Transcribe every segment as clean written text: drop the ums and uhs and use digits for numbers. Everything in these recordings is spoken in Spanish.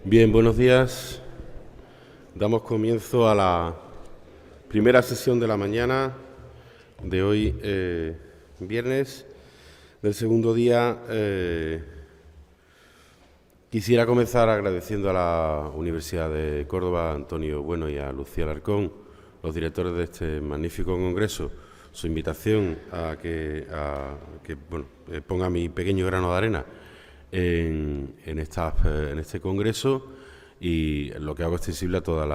Bien, buenos días. Damos comienzo a la primera sesión de la mañana de hoy, viernes, del segundo día. Quisiera comenzar agradeciendo a la Universidad de Córdoba, a Antonio Bueno y a Lucía Alarcón, los directores de este magnífico congreso, su invitación a que ponga mi pequeño grano de arena en este congreso, y lo que hago extensible a toda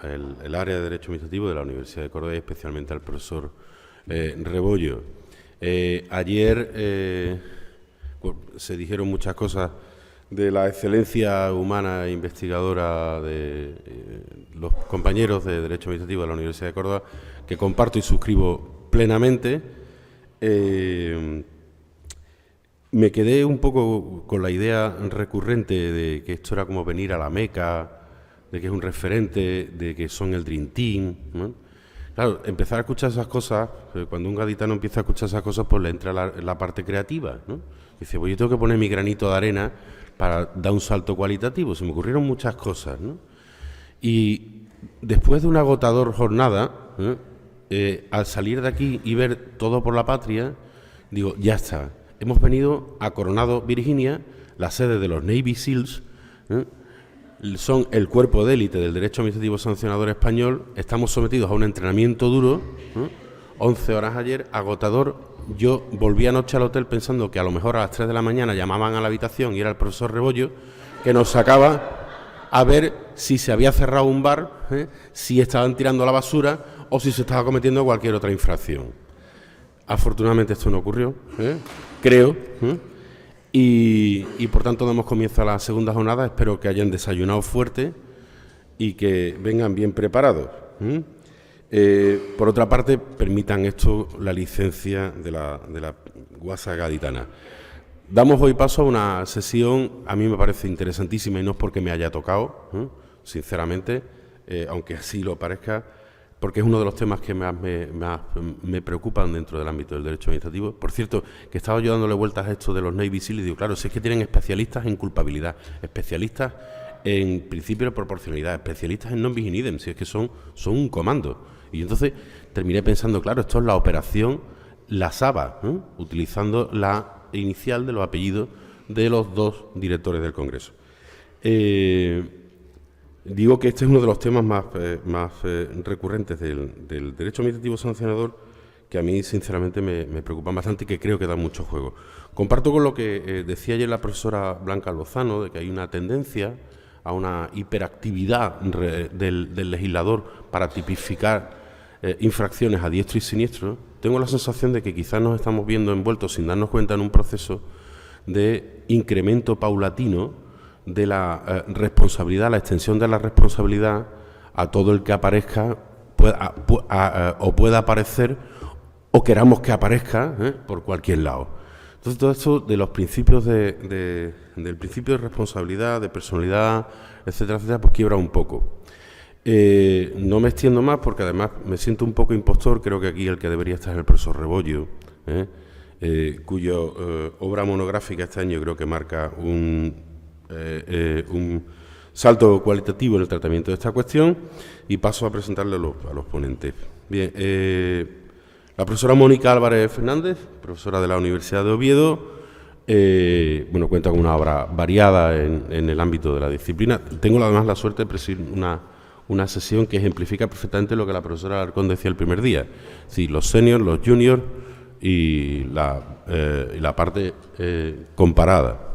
el área de Derecho Administrativo de la Universidad de Córdoba y especialmente al profesor Rebollo. Ayer se dijeron muchas cosas de la excelencia humana e investigadora de los compañeros de Derecho Administrativo de la Universidad de Córdoba, que comparto y suscribo plenamente. Me quedé un poco con la idea recurrente de que esto era como venir a la Meca, de que es un referente, de que son el Dream Team, ¿no? Claro, empezar a escuchar esas cosas, cuando un gaditano empieza a escuchar esas cosas, pues le entra la parte creativa, ¿no? Dice, pues yo tengo que poner mi granito de arena para dar un salto cualitativo. Se me ocurrieron muchas cosas, ¿no? Y después de una agotadora jornada, al salir de aquí y ver Todo por la Patria, digo, ya está. Hemos venido a Coronado, Virginia, la sede de los Navy SEALs, son el cuerpo de élite del derecho administrativo sancionador español. Estamos sometidos a un entrenamiento duro, 11 horas ayer, agotador. Yo volví anoche al hotel pensando que a lo mejor a las 3 de la mañana llamaban a la habitación y era el profesor Rebollo, que nos sacaba a ver si se había cerrado un bar, si estaban tirando la basura o si se estaba cometiendo cualquier otra infracción. Afortunadamente esto no ocurrió, creo, y por tanto damos comienzo a la segunda jornada. Espero que hayan desayunado fuerte y que vengan bien preparados. Por otra parte, permitan esto la licencia de la guasa gaditana. Damos hoy paso a una sesión, a mí me parece interesantísima, y no es porque me haya tocado, sinceramente, aunque así lo parezca, porque es uno de los temas que más me preocupan dentro del ámbito del derecho administrativo. Por cierto, que estaba yo dándole vueltas a esto de los Navy SEAL y digo, claro, si es que tienen especialistas en culpabilidad, especialistas en principio de proporcionalidad, especialistas en non bis in idem, si es que son un comando. Y entonces terminé pensando, claro, esto es la operación La Saba, utilizando la inicial de los apellidos de los dos directores del Congreso. Digo que este es uno de los temas más recurrentes del derecho administrativo sancionador, que a mí sinceramente me preocupan bastante y que creo que dan mucho juego. Comparto con lo que decía ayer la profesora Blanca Lozano, de que hay una tendencia a una hiperactividad del legislador para tipificar infracciones a diestro y siniestro. Tengo la sensación de que quizás nos estamos viendo envueltos sin darnos cuenta en un proceso de incremento paulatino de la responsabilidad, la extensión de la responsabilidad a todo el que aparezca o pueda aparecer o queramos que aparezca por cualquier lado. Entonces, todo esto de los principios del principio de responsabilidad, de personalidad, etcétera, etcétera, pues quiebra un poco. No me extiendo más porque además me siento un poco impostor. Creo que aquí el que debería estar es el profesor Rebollo, cuya obra monográfica este año creo que marca un salto cualitativo en el tratamiento de esta cuestión, y paso a presentarle a los ponentes. Bien, la profesora Mónica Álvarez Fernández, profesora de la Universidad de Oviedo, cuenta con una obra variada en el ámbito de la disciplina. Tengo además la suerte de presidir una sesión que ejemplifica perfectamente lo que la profesora Alarcón decía el primer día, sí, los seniors, los juniors y la parte comparada.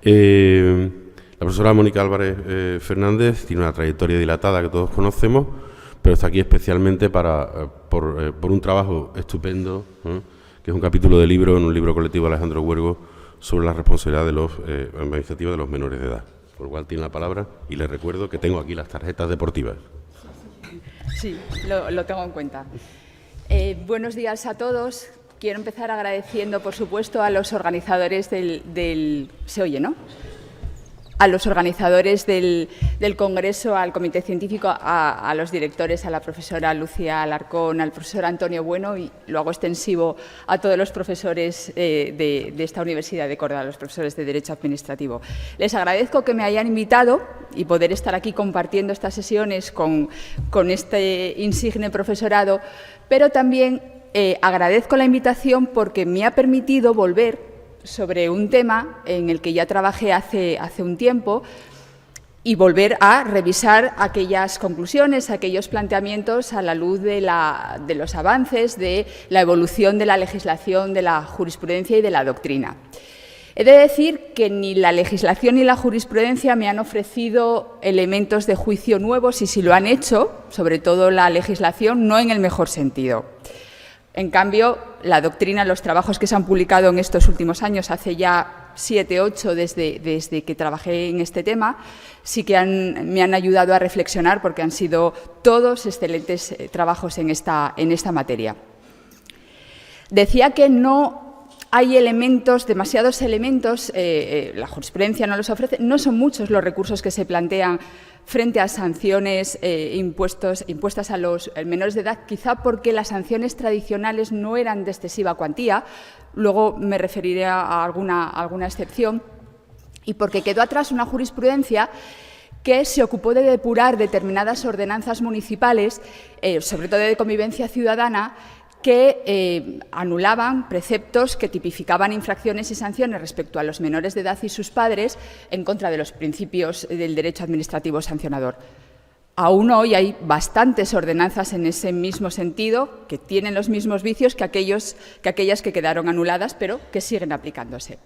La profesora Mónica Álvarez Fernández tiene una trayectoria dilatada que todos conocemos, pero está aquí especialmente por un trabajo estupendo, que es un capítulo de libro en un libro colectivo de Alejandro Huergo sobre la responsabilidad administrativa de los menores de edad. Por lo cual tiene la palabra y le recuerdo que tengo aquí las tarjetas deportivas. Sí, lo tengo en cuenta. Buenos días a todos. Quiero empezar agradeciendo, por supuesto, a los organizadores del... ¿Se oye, no? a los organizadores del Congreso, al Comité Científico, a los directores, a la profesora Lucía Alarcón, al profesor Antonio Bueno, y lo hago extensivo a todos los profesores de esta Universidad de Córdoba, los profesores de Derecho Administrativo. Les agradezco que me hayan invitado y poder estar aquí compartiendo estas sesiones con este insigne profesorado, pero también agradezco la invitación porque me ha permitido volver sobre un tema en el que ya trabajé hace un tiempo y volver a revisar aquellas conclusiones, aquellos planteamientos a la luz de los avances, de la evolución de la legislación, de la jurisprudencia y de la doctrina. He de decir que ni la legislación ni la jurisprudencia me han ofrecido elementos de juicio nuevos y si lo han hecho, sobre todo la legislación, no en el mejor sentido. En cambio, la doctrina, los trabajos que se han publicado en estos últimos años, hace ya 7, 8 desde que trabajé en este tema, sí que me han ayudado a reflexionar porque han sido todos excelentes trabajos en esta materia. Decía que no hay demasiados elementos, la jurisprudencia no los ofrece, no son muchos los recursos que se plantean frente a sanciones impuestas a los menores de edad, quizá porque las sanciones tradicionales no eran de excesiva cuantía, luego me referiré a alguna excepción, y porque quedó atrás una jurisprudencia que se ocupó de depurar determinadas ordenanzas municipales, sobre todo de convivencia ciudadana, que anulaban preceptos que tipificaban infracciones y sanciones respecto a los menores de edad y sus padres en contra de los principios del derecho administrativo sancionador. Aún hoy hay bastantes ordenanzas en ese mismo sentido que tienen los mismos vicios que aquellas que quedaron anuladas, pero que siguen aplicándose.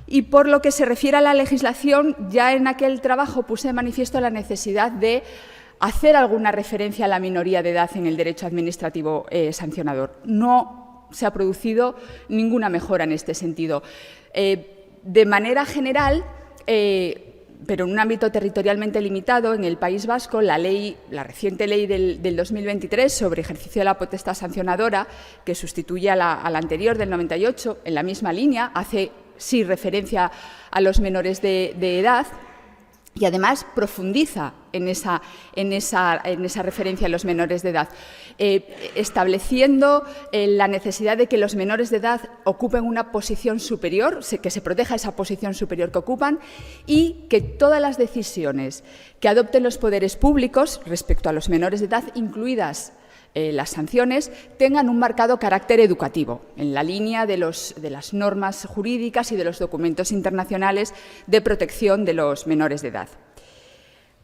Y por lo que se refiere a la legislación, ya en aquel trabajo puse de manifiesto la necesidad de hacer alguna referencia a la minoría de edad en el derecho administrativo sancionador. No se ha producido ninguna mejora en este sentido. De manera general, pero en un ámbito territorialmente limitado, en el País Vasco, la reciente ley del 2023 sobre ejercicio de la potestad sancionadora, que sustituye a la anterior del 98, en la misma línea, hace sí referencia a los menores de edad, y además profundiza en esa referencia a los menores de edad, estableciendo la necesidad de que los menores de edad ocupen una posición superior, que se proteja esa posición superior que ocupan y que todas las decisiones que adopten los poderes públicos respecto a los menores de edad, incluidas las sanciones, tengan un marcado carácter educativo, en la línea de las normas jurídicas y de los documentos internacionales de protección de los menores de edad.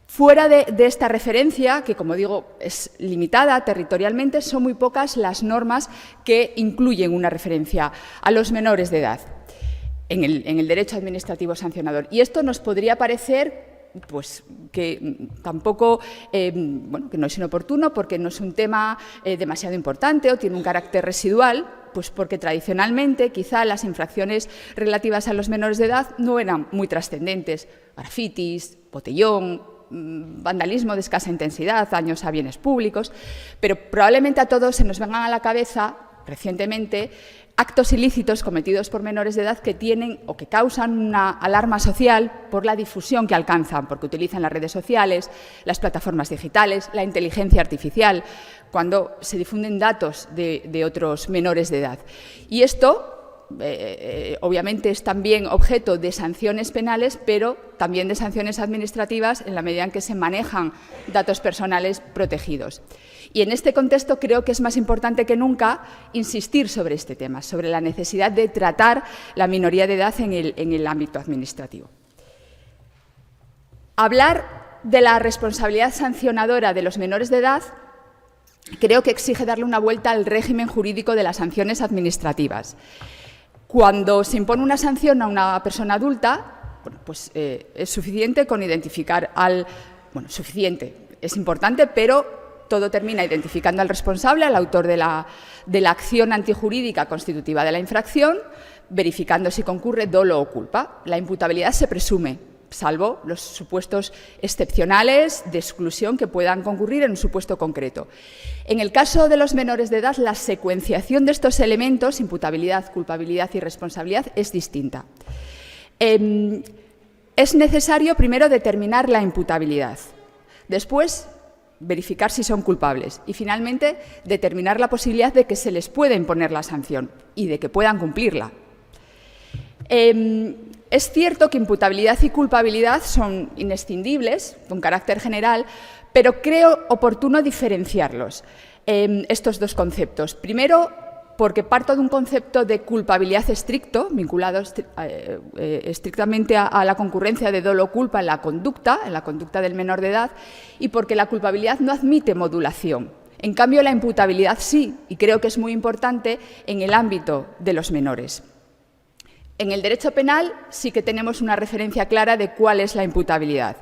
Fuera de esta referencia, que como digo es limitada territorialmente, son muy pocas las normas que incluyen una referencia a los menores de edad en el derecho administrativo sancionador. Y esto nos podría parecer pues que tampoco, que no es inoportuno porque no es un tema demasiado importante o tiene un carácter residual, pues porque tradicionalmente quizá las infracciones relativas a los menores de edad no eran muy trascendentes. Grafitis, botellón, vandalismo de escasa intensidad, daños a bienes públicos, pero probablemente a todos se nos vengan a la cabeza recientemente actos ilícitos cometidos por menores de edad que tienen o que causan una alarma social por la difusión que alcanzan, porque utilizan las redes sociales, las plataformas digitales, la inteligencia artificial, cuando se difunden datos de otros menores de edad. Y esto, obviamente, es también objeto de sanciones penales, pero también de sanciones administrativas en la medida en que se manejan datos personales protegidos. Y en este contexto creo que es más importante que nunca insistir sobre este tema, sobre la necesidad de tratar la minoría de edad en el ámbito administrativo. Hablar de la responsabilidad sancionadora de los menores de edad creo que exige darle una vuelta al régimen jurídico de las sanciones administrativas. Cuando se impone una sanción a una persona adulta, pues es suficiente con identificar suficiente, es importante, pero todo termina identificando al responsable, al autor de la acción antijurídica constitutiva de la infracción, verificando si concurre dolo o culpa. La imputabilidad se presume, salvo los supuestos excepcionales de exclusión que puedan concurrir en un supuesto concreto. En el caso de los menores de edad, la secuenciación de estos elementos, imputabilidad, culpabilidad y responsabilidad, es distinta. Es necesario primero determinar la imputabilidad, después verificar si son culpables y finalmente determinar la posibilidad de que se les pueda imponer la sanción y de que puedan cumplirla. Es cierto que imputabilidad y culpabilidad son inescindibles, con carácter general, pero creo oportuno diferenciarlos, estos dos conceptos. Primero, porque parto de un concepto de culpabilidad estricto, vinculado estrictamente a la concurrencia de dolo o culpa en la conducta del menor de edad, y porque la culpabilidad no admite modulación. En cambio, la imputabilidad sí, y creo que es muy importante en el ámbito de los menores. En el derecho penal sí que tenemos una referencia clara de cuál es la imputabilidad.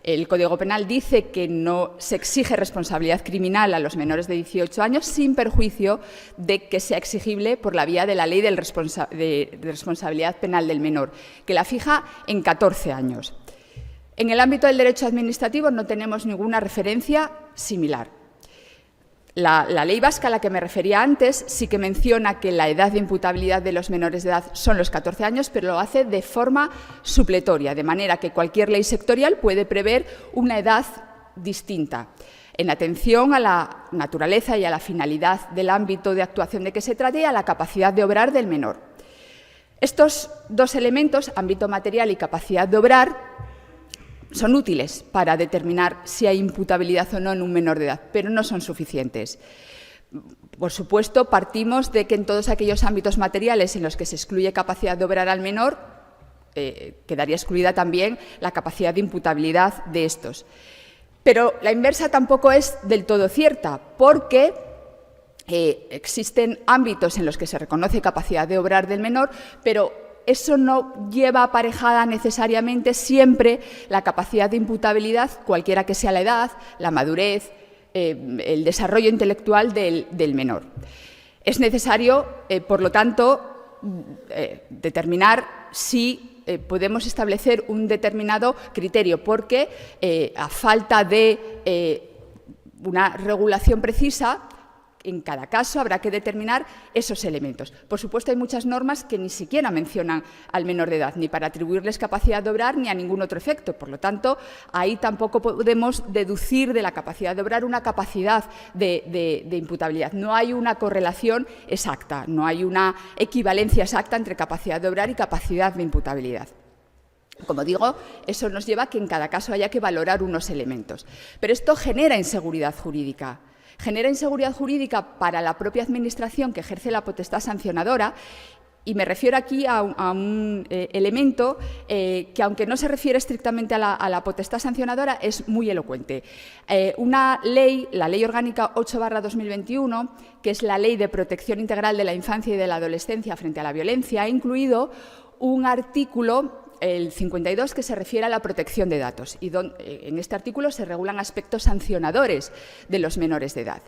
El Código Penal dice que no se exige responsabilidad criminal a los menores de 18 años sin perjuicio de que sea exigible por la vía de la Ley de Responsabilidad Penal del Menor, que la fija en 14 años. En el ámbito del derecho administrativo no tenemos ninguna referencia similar. La ley vasca a la que me refería antes sí que menciona que la edad de imputabilidad de los menores de edad son los 14 años, pero lo hace de forma supletoria, de manera que cualquier ley sectorial puede prever una edad distinta, en atención a la naturaleza y a la finalidad del ámbito de actuación de que se trate y a la capacidad de obrar del menor. Estos dos elementos, ámbito material y capacidad de obrar, son útiles para determinar si hay imputabilidad o no en un menor de edad, pero no son suficientes. Por supuesto, partimos de que en todos aquellos ámbitos materiales en los que se excluye capacidad de obrar al menor, quedaría excluida también la capacidad de imputabilidad de estos. Pero la inversa tampoco es del todo cierta, porque existen ámbitos en los que se reconoce capacidad de obrar del menor, pero eso no lleva aparejada necesariamente siempre la capacidad de imputabilidad, cualquiera que sea la edad, la madurez, el desarrollo intelectual del menor. Es necesario, por lo tanto, determinar si podemos establecer un determinado criterio, porque a falta de una regulación precisa, en cada caso habrá que determinar esos elementos. Por supuesto, hay muchas normas que ni siquiera mencionan al menor de edad, ni para atribuirles capacidad de obrar ni a ningún otro efecto. Por lo tanto, ahí tampoco podemos deducir de la capacidad de obrar una capacidad de imputabilidad. No hay una correlación exacta, no hay una equivalencia exacta entre capacidad de obrar y capacidad de imputabilidad. Como digo, eso nos lleva a que en cada caso haya que valorar unos elementos. Pero esto genera inseguridad jurídica. Genera inseguridad jurídica para la propia Administración que ejerce la potestad sancionadora, y me refiero aquí a un elemento que, aunque no se refiere estrictamente a la potestad sancionadora, es muy elocuente. Una ley, la Ley Orgánica 8/2021, que es la Ley de Protección Integral de la Infancia y de la Adolescencia frente a la violencia, ha incluido un artículo, el 52, que se refiere a la protección de datos, y en este artículo se regulan aspectos sancionadores de los menores de edad.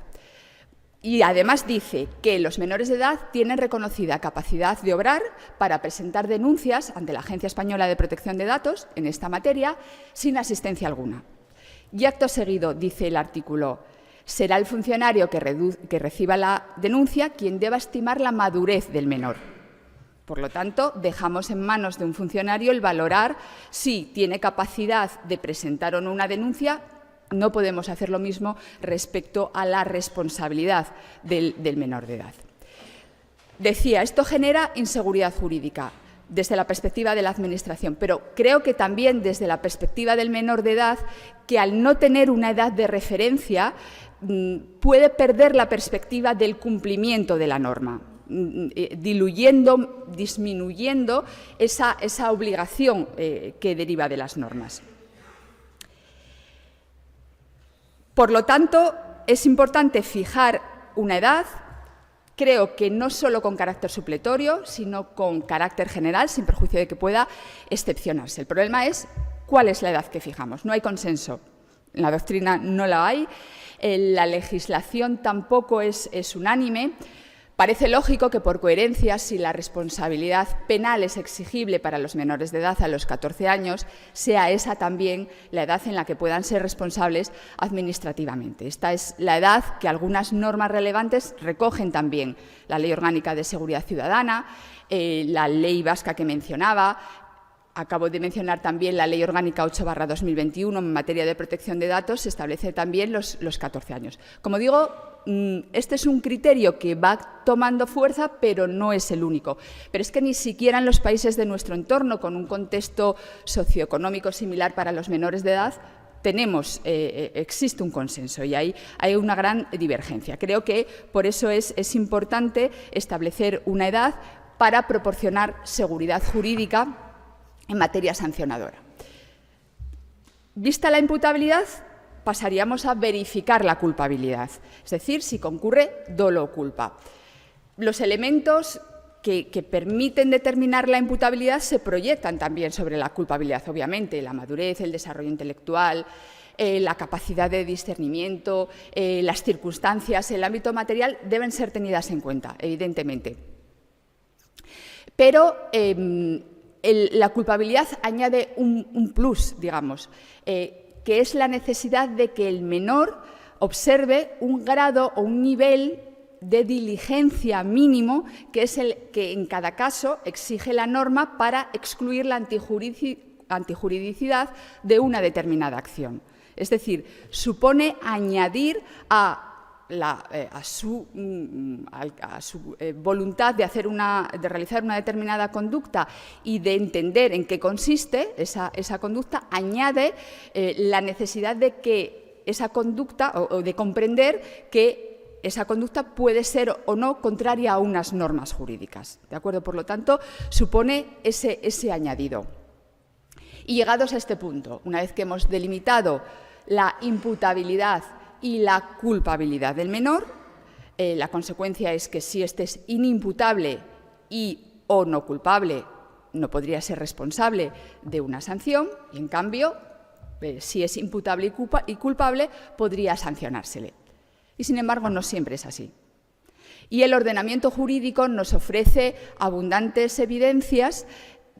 Y además dice que los menores de edad tienen reconocida capacidad de obrar para presentar denuncias ante la Agencia Española de Protección de Datos en esta materia sin asistencia alguna. Y acto seguido, dice el artículo, será el funcionario que reciba la denuncia quien deba estimar la madurez del menor. Por lo tanto, dejamos en manos de un funcionario el valorar si tiene capacidad de presentar o no una denuncia. No podemos hacer lo mismo respecto a la responsabilidad del menor de edad. Decía, esto genera inseguridad jurídica desde la perspectiva de la Administración, pero creo que también desde la perspectiva del menor de edad, que al no tener una edad de referencia puede perder la perspectiva del cumplimiento de la norma, diluyendo, disminuyendo esa obligación que deriva de las normas. Por lo tanto, es importante fijar una edad, creo que no solo con carácter supletorio, sino con carácter general, sin perjuicio de que pueda excepcionarse. El problema es cuál es la edad que fijamos. No hay consenso. En la doctrina no la hay, la legislación tampoco es unánime. Parece lógico que, por coherencia, si la responsabilidad penal es exigible para los menores de edad a los 14 años, sea esa también la edad en la que puedan ser responsables administrativamente. Esta es la edad que algunas normas relevantes recogen también. La Ley Orgánica de Seguridad Ciudadana, la ley vasca que mencionaba, Acabo de mencionar también la Ley Orgánica 8/2021 en materia de protección de datos, se establece también los 14 años. Como digo, este es un criterio que va tomando fuerza, pero no es el único. Pero es que ni siquiera en los países de nuestro entorno, con un contexto socioeconómico similar para los menores de edad, existe un consenso y hay una gran divergencia. Creo que por eso es importante establecer una edad para proporcionar seguridad jurídica en materia sancionadora. Vista la imputabilidad, pasaríamos a verificar la culpabilidad, es decir, si concurre dolo o culpa. Los elementos que permiten determinar la imputabilidad se proyectan también sobre la culpabilidad, obviamente, la madurez, el desarrollo intelectual, la capacidad de discernimiento, las circunstancias, el ámbito material deben ser tenidas en cuenta, evidentemente. Pero la culpabilidad añade un plus, digamos, que es la necesidad de que el menor observe un grado o un nivel de diligencia mínimo, que es el que en cada caso exige la norma para excluir la antijuridicidad de una determinada acción. Es decir, supone añadir a su voluntad de realizar una determinada conducta y de entender en qué consiste esa conducta, añade la necesidad de que esa conducta o de comprender que esa conducta puede ser o no contraria a unas normas jurídicas. ¿De acuerdo? Por lo tanto, supone ese añadido. Y llegados a este punto, una vez que hemos delimitado la imputabilidad y la culpabilidad del menor, la consecuencia es que si éste es inimputable o no culpable, no podría ser responsable de una sanción, y en cambio, si es imputable y culpable, podría sancionársele. Y sin embargo, no siempre es así. Y el ordenamiento jurídico nos ofrece abundantes evidencias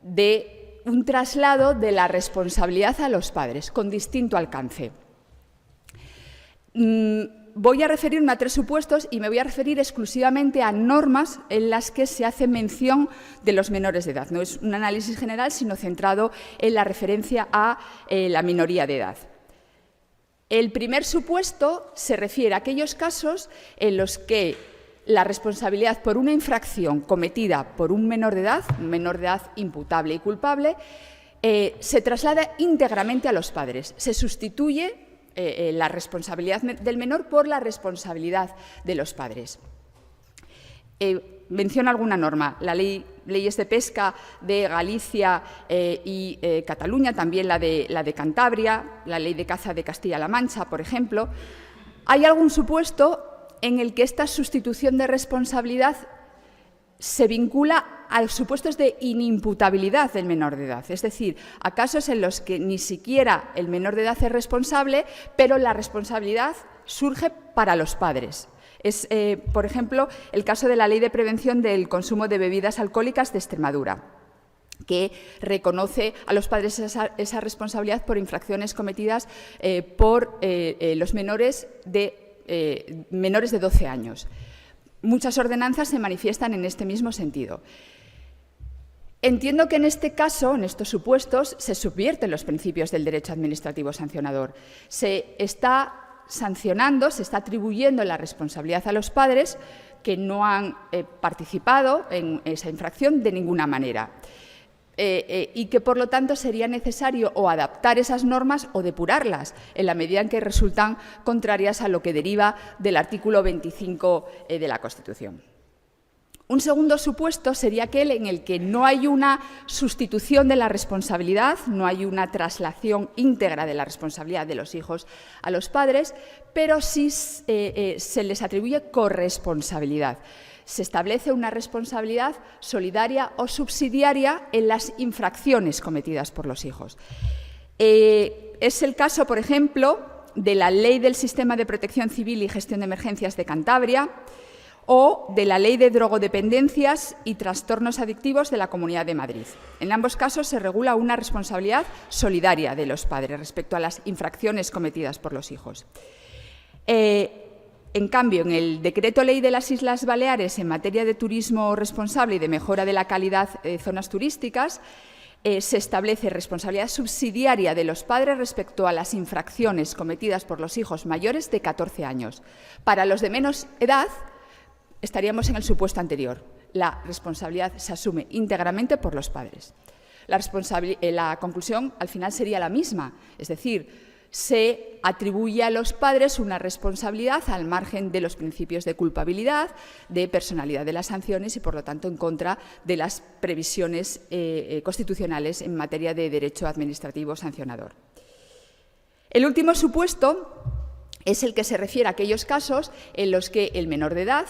de un traslado de la responsabilidad a los padres, con distinto alcance. Voy a referirme a 3 supuestos y me voy a referir exclusivamente a normas en las que se hace mención de los menores de edad. No es un análisis general, sino centrado en la referencia a la minoría de edad. El primer supuesto se refiere a aquellos casos en los que la responsabilidad por una infracción cometida por un menor de edad imputable y culpable, se traslada íntegramente a los padres. Se sustituye la responsabilidad del menor por la responsabilidad de los padres. Menciono alguna norma, leyes de pesca de Galicia y Cataluña, también la de Cantabria, la ley de caza de Castilla-La Mancha, por ejemplo. Hay algún supuesto en el que esta sustitución de responsabilidad se vincula a los supuestos de inimputabilidad del menor de edad, es decir, a casos en los que ni siquiera el menor de edad es responsable, pero la responsabilidad surge para los padres. Es, por ejemplo, el caso de la Ley de Prevención del Consumo de Bebidas Alcohólicas de Extremadura, que reconoce a los padres esa responsabilidad por infracciones cometidas por los menores de 12 años. Muchas ordenanzas se manifiestan en este mismo sentido. Entiendo que en este caso, en estos supuestos, se subvierten los principios del derecho administrativo sancionador. Se está sancionando, se está atribuyendo la responsabilidad a los padres que no han participado en esa infracción de ninguna manera. Y que, por lo tanto, sería necesario o adaptar esas normas o depurarlas, en la medida en que resultan contrarias a lo que deriva del artículo 25 de la Constitución. Un segundo supuesto sería aquel en el que no hay una sustitución de la responsabilidad, no hay una traslación íntegra de la responsabilidad de los hijos a los padres, pero sí se les atribuye corresponsabilidad. Se establece una responsabilidad solidaria o subsidiaria en las infracciones cometidas por los hijos. Es el caso, por ejemplo, de la Ley del Sistema de Protección Civil y Gestión de Emergencias de Cantabria o de la Ley de Drogodependencias y Trastornos Adictivos de la Comunidad de Madrid. En ambos casos se regula una responsabilidad solidaria de los padres respecto a las infracciones cometidas por los hijos. En cambio, en el Decreto Ley de las Islas Baleares en materia de turismo responsable y de mejora de la calidad de zonas turísticas, se establece responsabilidad subsidiaria de los padres respecto a las infracciones cometidas por los hijos mayores de 14 años. Para los de menos edad, estaríamos en el supuesto anterior. La responsabilidad se asume íntegramente por los padres. La conclusión al final sería la misma, es decir, se atribuye a los padres una responsabilidad al margen de los principios de culpabilidad, de personalidad de las sanciones y, por lo tanto, en contra de las previsiones constitucionales en materia de derecho administrativo sancionador. El último supuesto es el que se refiere a aquellos casos en los que el menor de edad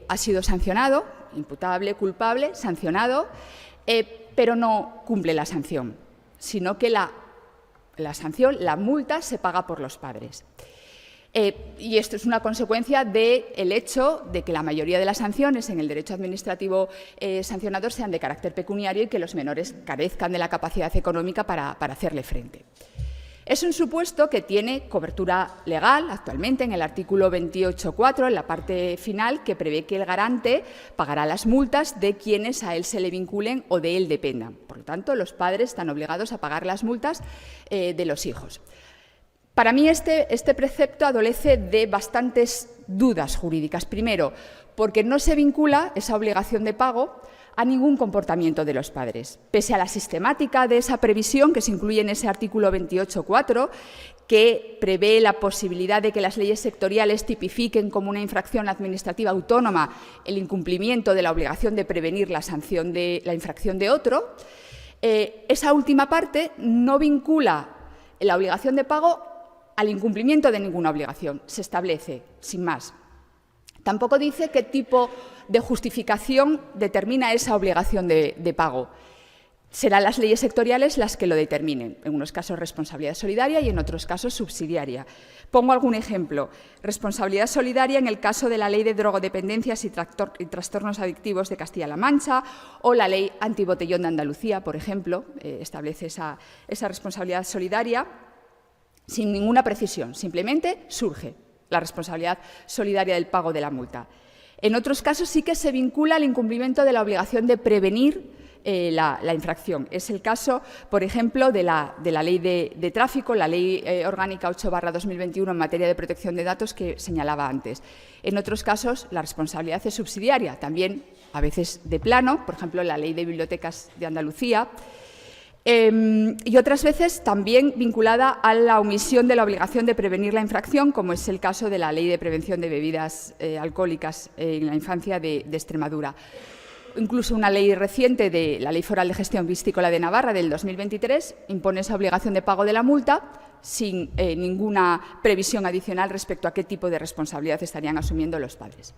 ha sido sancionado, imputable, culpable, sancionado, pero no cumple la sanción, sino que la sanción, la multa, se paga por los padres. Y esto es una consecuencia del hecho de que la mayoría de las sanciones en el derecho administrativo sancionador sean de carácter pecuniario y que los menores carezcan de la capacidad económica para hacerle frente. Es un supuesto que tiene cobertura legal actualmente en el artículo 28.4, en la parte final, que prevé que el garante pagará las multas de quienes a él se le vinculen o de él dependan. Por lo tanto, los padres están obligados a pagar las multas de los hijos. Para mí este precepto adolece de bastantes dudas jurídicas. Primero, porque no se vincula esa obligación de pago a ningún comportamiento de los padres, pese a la sistemática de esa previsión que se incluye en ese artículo 28.4, que prevé la posibilidad de que las leyes sectoriales tipifiquen como una infracción administrativa autónoma el incumplimiento de la obligación de prevenir la sanción de la infracción de otro. Esa última parte no vincula la obligación de pago al incumplimiento de ninguna obligación, se establece, sin más. Tampoco dice qué tipo de justificación determina esa obligación de pago. Serán las leyes sectoriales las que lo determinen, en unos casos responsabilidad solidaria y en otros casos subsidiaria. Pongo algún ejemplo. Responsabilidad solidaria en el caso de la Ley de Drogodependencias y Trastornos Adictivos de Castilla-La Mancha o la Ley Antibotellón de Andalucía, por ejemplo, establece esa responsabilidad solidaria sin ninguna precisión, simplemente surge la responsabilidad solidaria del pago de la multa. En otros casos sí que se vincula al incumplimiento de la obligación de prevenir la infracción. Es el caso, por ejemplo, de la Ley de Tráfico, la Ley Orgánica 8/2021 en materia de protección de datos que señalaba antes. En otros casos la responsabilidad es subsidiaria, también a veces de plano, por ejemplo, la Ley de Bibliotecas de Andalucía, y otras veces también vinculada a la omisión de la obligación de prevenir la infracción, como es el caso de la Ley de Prevención de Bebidas Alcohólicas en la Infancia de Extremadura. Incluso una ley reciente de la Ley Foral de Gestión Piscícola de Navarra del 2023 impone esa obligación de pago de la multa sin ninguna previsión adicional respecto a qué tipo de responsabilidad estarían asumiendo los padres.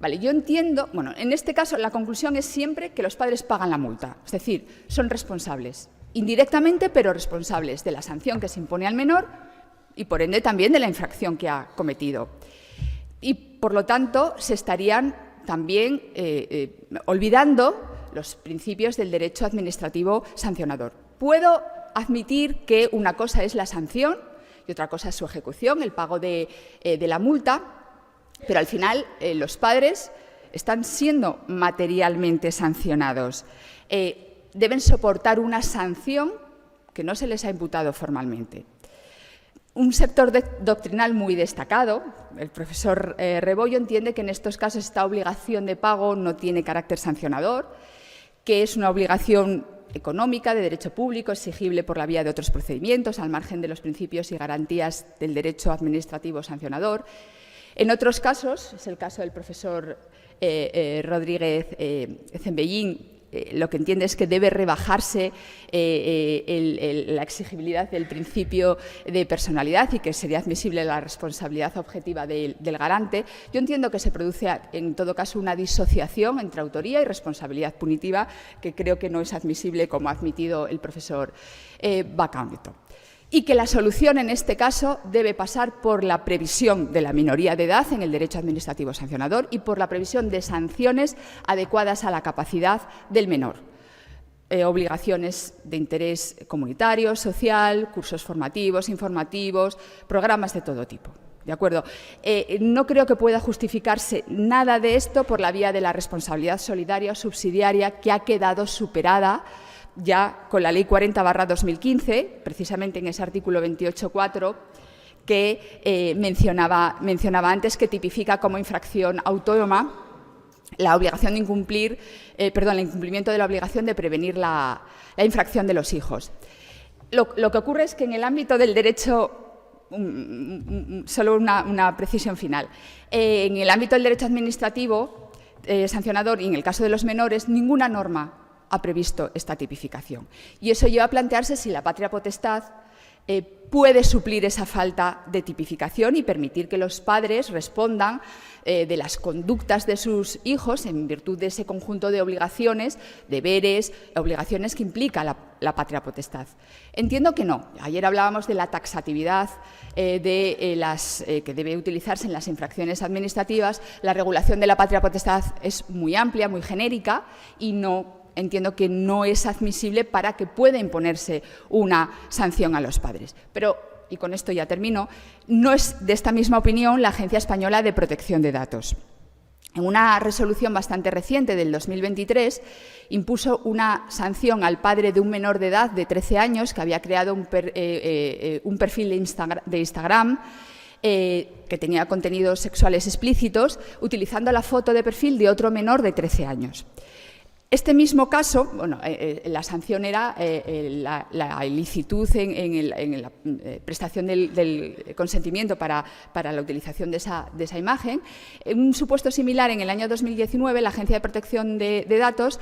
Vale, yo entiendo, bueno, en este caso la conclusión es siempre que los padres pagan la multa, es decir, son responsables, indirectamente pero responsables de la sanción que se impone al menor y por ende también de la infracción que ha cometido. Y por lo tanto se estarían también olvidando los principios del derecho administrativo sancionador. Puedo admitir que una cosa es la sanción y otra cosa es su ejecución, el pago de la multa, pero al final los padres están siendo materialmente sancionados. Deben soportar una sanción que no se les ha imputado formalmente. Un sector doctrinal muy destacado, el profesor Rebollo, entiende que en estos casos esta obligación de pago no tiene carácter sancionador, que es una obligación económica de derecho público exigible por la vía de otros procedimientos, al margen de los principios y garantías del derecho administrativo sancionador. En otros casos, es el caso del profesor Rodríguez Zembellín, lo que entiende es que debe rebajarse la exigibilidad del principio de personalidad y que sería admisible la responsabilidad objetiva del garante. Yo entiendo que se produce, en todo caso, una disociación entre autoría y responsabilidad punitiva que creo que no es admisible, como ha admitido el profesor Bacanto. Y que la solución en este caso debe pasar por la previsión de la minoría de edad en el derecho administrativo sancionador y por la previsión de sanciones adecuadas a la capacidad del menor. Obligaciones de interés comunitario, social, cursos formativos, informativos, programas de todo tipo. ¿De acuerdo? No creo que pueda justificarse nada de esto por la vía de la responsabilidad solidaria o subsidiaria que ha quedado superada ya con la Ley 40/2015, precisamente en ese artículo 28.4, que mencionaba antes, que tipifica como infracción autónoma la obligación de el incumplimiento de la obligación de prevenir la infracción de los hijos. Lo que ocurre es que en el ámbito del derecho, solo una precisión final, en el ámbito del derecho administrativo sancionador y en el caso de los menores, ninguna norma ha previsto esta tipificación. Y eso lleva a plantearse si la patria potestad puede suplir esa falta de tipificación y permitir que los padres respondan de las conductas de sus hijos en virtud de ese conjunto de obligaciones, deberes, obligaciones que implica la patria potestad. Entiendo que no. Ayer hablábamos de la taxatividad que debe utilizarse en las infracciones administrativas. La regulación de la patria potestad es muy amplia, muy genérica y entiendo que no es admisible para que pueda imponerse una sanción a los padres. Pero, y con esto ya termino, no es de esta misma opinión la Agencia Española de Protección de Datos. En una resolución bastante reciente del 2023 impuso una sanción al padre de un menor de edad de 13 años que había creado un perfil de Instagram que tenía contenidos sexuales explícitos utilizando la foto de perfil de otro menor de 13 años. Este mismo caso, la sanción era la ilicitud en la prestación del consentimiento para la utilización de esa imagen. En un supuesto similar, en el año 2019, la Agencia de Protección de Datos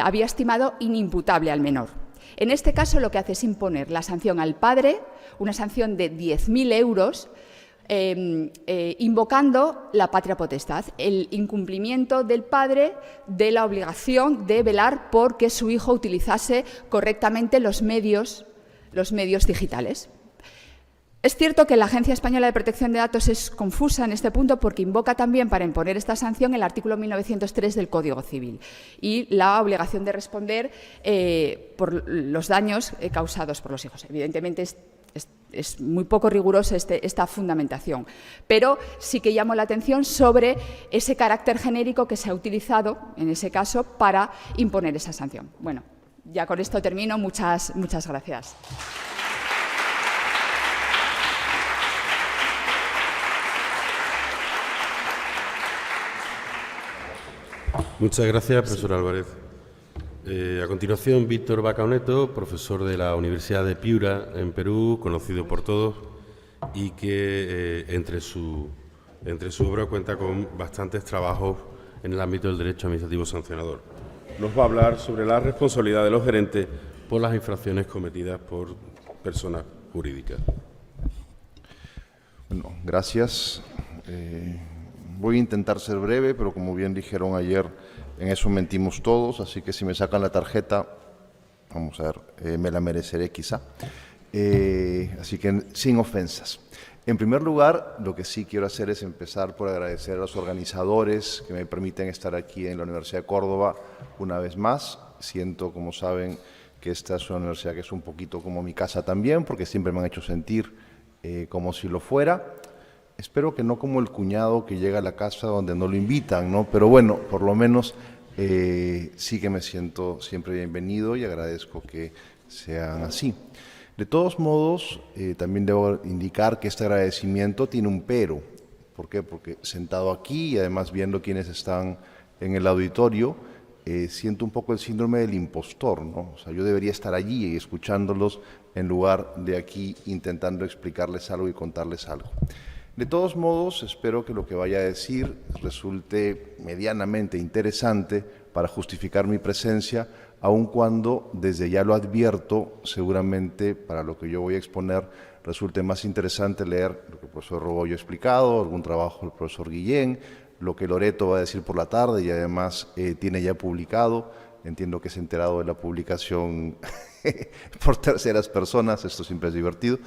había estimado inimputable al menor. En este caso, lo que hace es imponer la sanción al padre, una sanción de 10.000 euros, invocando la patria potestad, el incumplimiento del padre de la obligación de velar por que su hijo utilizase correctamente los medios digitales. Es cierto que la Agencia Española de Protección de Datos es confusa en este punto porque invoca también para imponer esta sanción el artículo 1903 del Código Civil y la obligación de responder por los daños causados por los hijos. Evidentemente es muy poco rigurosa esta fundamentación, pero sí que llamo la atención sobre ese carácter genérico que se ha utilizado en ese caso para imponer esa sanción. Bueno, ya con esto termino. Muchas gracias. Muchas gracias, profesor Álvarez. A continuación, Víctor Bacaoneto, profesor de la Universidad de Piura, en Perú, conocido por todos, y que entre su obra cuenta con bastantes trabajos en el ámbito del derecho administrativo sancionador. Nos va a hablar sobre la responsabilidad de los gerentes por las infracciones cometidas por personas jurídicas. Bueno, gracias. Voy a intentar ser breve, pero como bien dijeron ayer, en eso mentimos todos, así que si me sacan la tarjeta, vamos a ver, me la mereceré quizá. Así que sin ofensas. En primer lugar, lo que sí quiero hacer es empezar por agradecer a los organizadores que me permiten estar aquí en la Universidad de Córdoba una vez más. Siento, como saben, que esta es una universidad que es un poquito como mi casa también, porque siempre me han hecho sentir como si lo fuera. Espero que no como el cuñado que llega a la casa donde no lo invitan, ¿no? Pero bueno, por lo menos sí que me siento siempre bienvenido y agradezco que sean así. De todos modos, también debo indicar que este agradecimiento tiene un pero. ¿Por qué? Porque sentado aquí y además viendo quienes están en el auditorio, siento un poco el síndrome del impostor, ¿no? O sea, yo debería estar allí y escuchándolos en lugar de aquí intentando explicarles algo y contarles algo. De todos modos, espero que lo que vaya a decir resulte medianamente interesante para justificar mi presencia, aun cuando, desde ya lo advierto, seguramente para lo que yo voy a exponer resulte más interesante leer lo que el profesor Robollo ha explicado, algún trabajo del profesor Guillén, lo que Loreto va a decir por la tarde y además tiene ya publicado. Entiendo que se ha enterado de la publicación por terceras personas, esto siempre es divertido,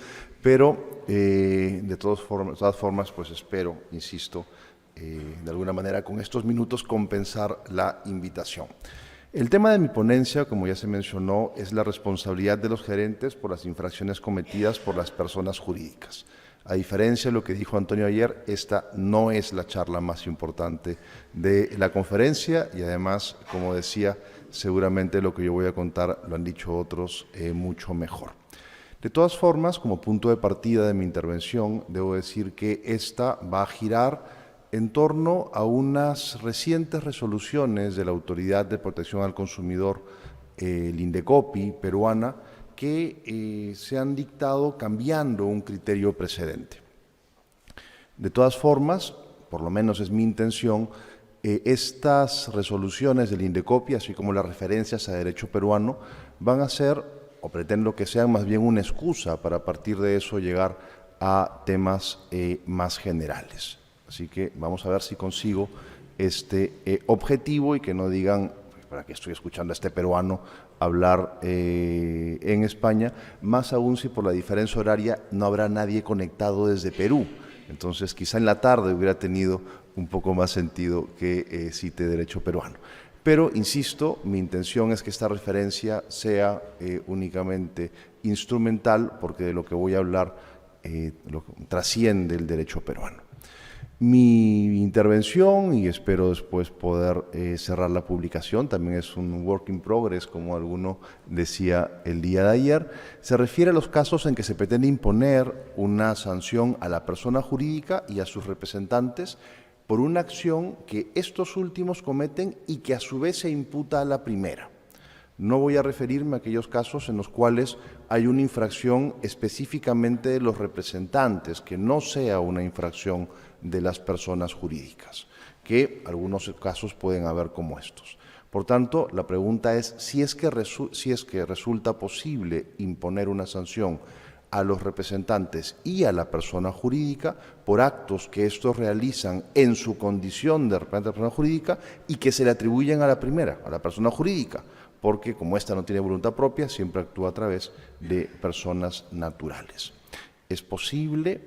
pero de todas formas, pues espero, insisto, de alguna manera con estos minutos compensar la invitación. El tema de mi ponencia, como ya se mencionó, es la responsabilidad de los gerentes por las infracciones cometidas por las personas jurídicas. A diferencia de lo que dijo Antonio ayer, esta no es la charla más importante de la conferencia y además, como decía, seguramente lo que yo voy a contar lo han dicho otros mucho mejor. De todas formas, como punto de partida de mi intervención, debo decir que esta va a girar en torno a unas recientes resoluciones de la Autoridad de Protección al Consumidor, el INDECOPI, peruana, que se han dictado cambiando un criterio precedente. De todas formas, por lo menos es mi intención, estas resoluciones del INDECOPI, así como las referencias a derecho peruano, van a ser, o pretendo que sean más bien una excusa para a partir de eso llegar a temas más generales. Así que vamos a ver si consigo este objetivo y que no digan, para que estoy escuchando a este peruano hablar en España, más aún si por la diferencia horaria no habrá nadie conectado desde Perú. Entonces, quizá en la tarde hubiera tenido un poco más sentido que cite derecho peruano. Pero, insisto, mi intención es que esta referencia sea únicamente instrumental, porque de lo que voy a hablar trasciende el derecho peruano. Mi intervención, y espero después poder cerrar la publicación, también es un work in progress, como alguno decía el día de ayer, se refiere a los casos en que se pretende imponer una sanción a la persona jurídica y a sus representantes por una acción que estos últimos cometen y que a su vez se imputa a la primera. No voy a referirme a aquellos casos en los cuales hay una infracción específicamente de los representantes, que no sea una infracción de las personas jurídicas, que algunos casos pueden haber como estos. Por tanto, la pregunta es si es que resulta posible imponer una sanción a los representantes y a la persona jurídica por actos que estos realizan en su condición de representante de la persona jurídica y que se le atribuyen a la primera, a la persona jurídica, porque como ésta no tiene voluntad propia, siempre actúa a través de personas naturales. ¿Es posible?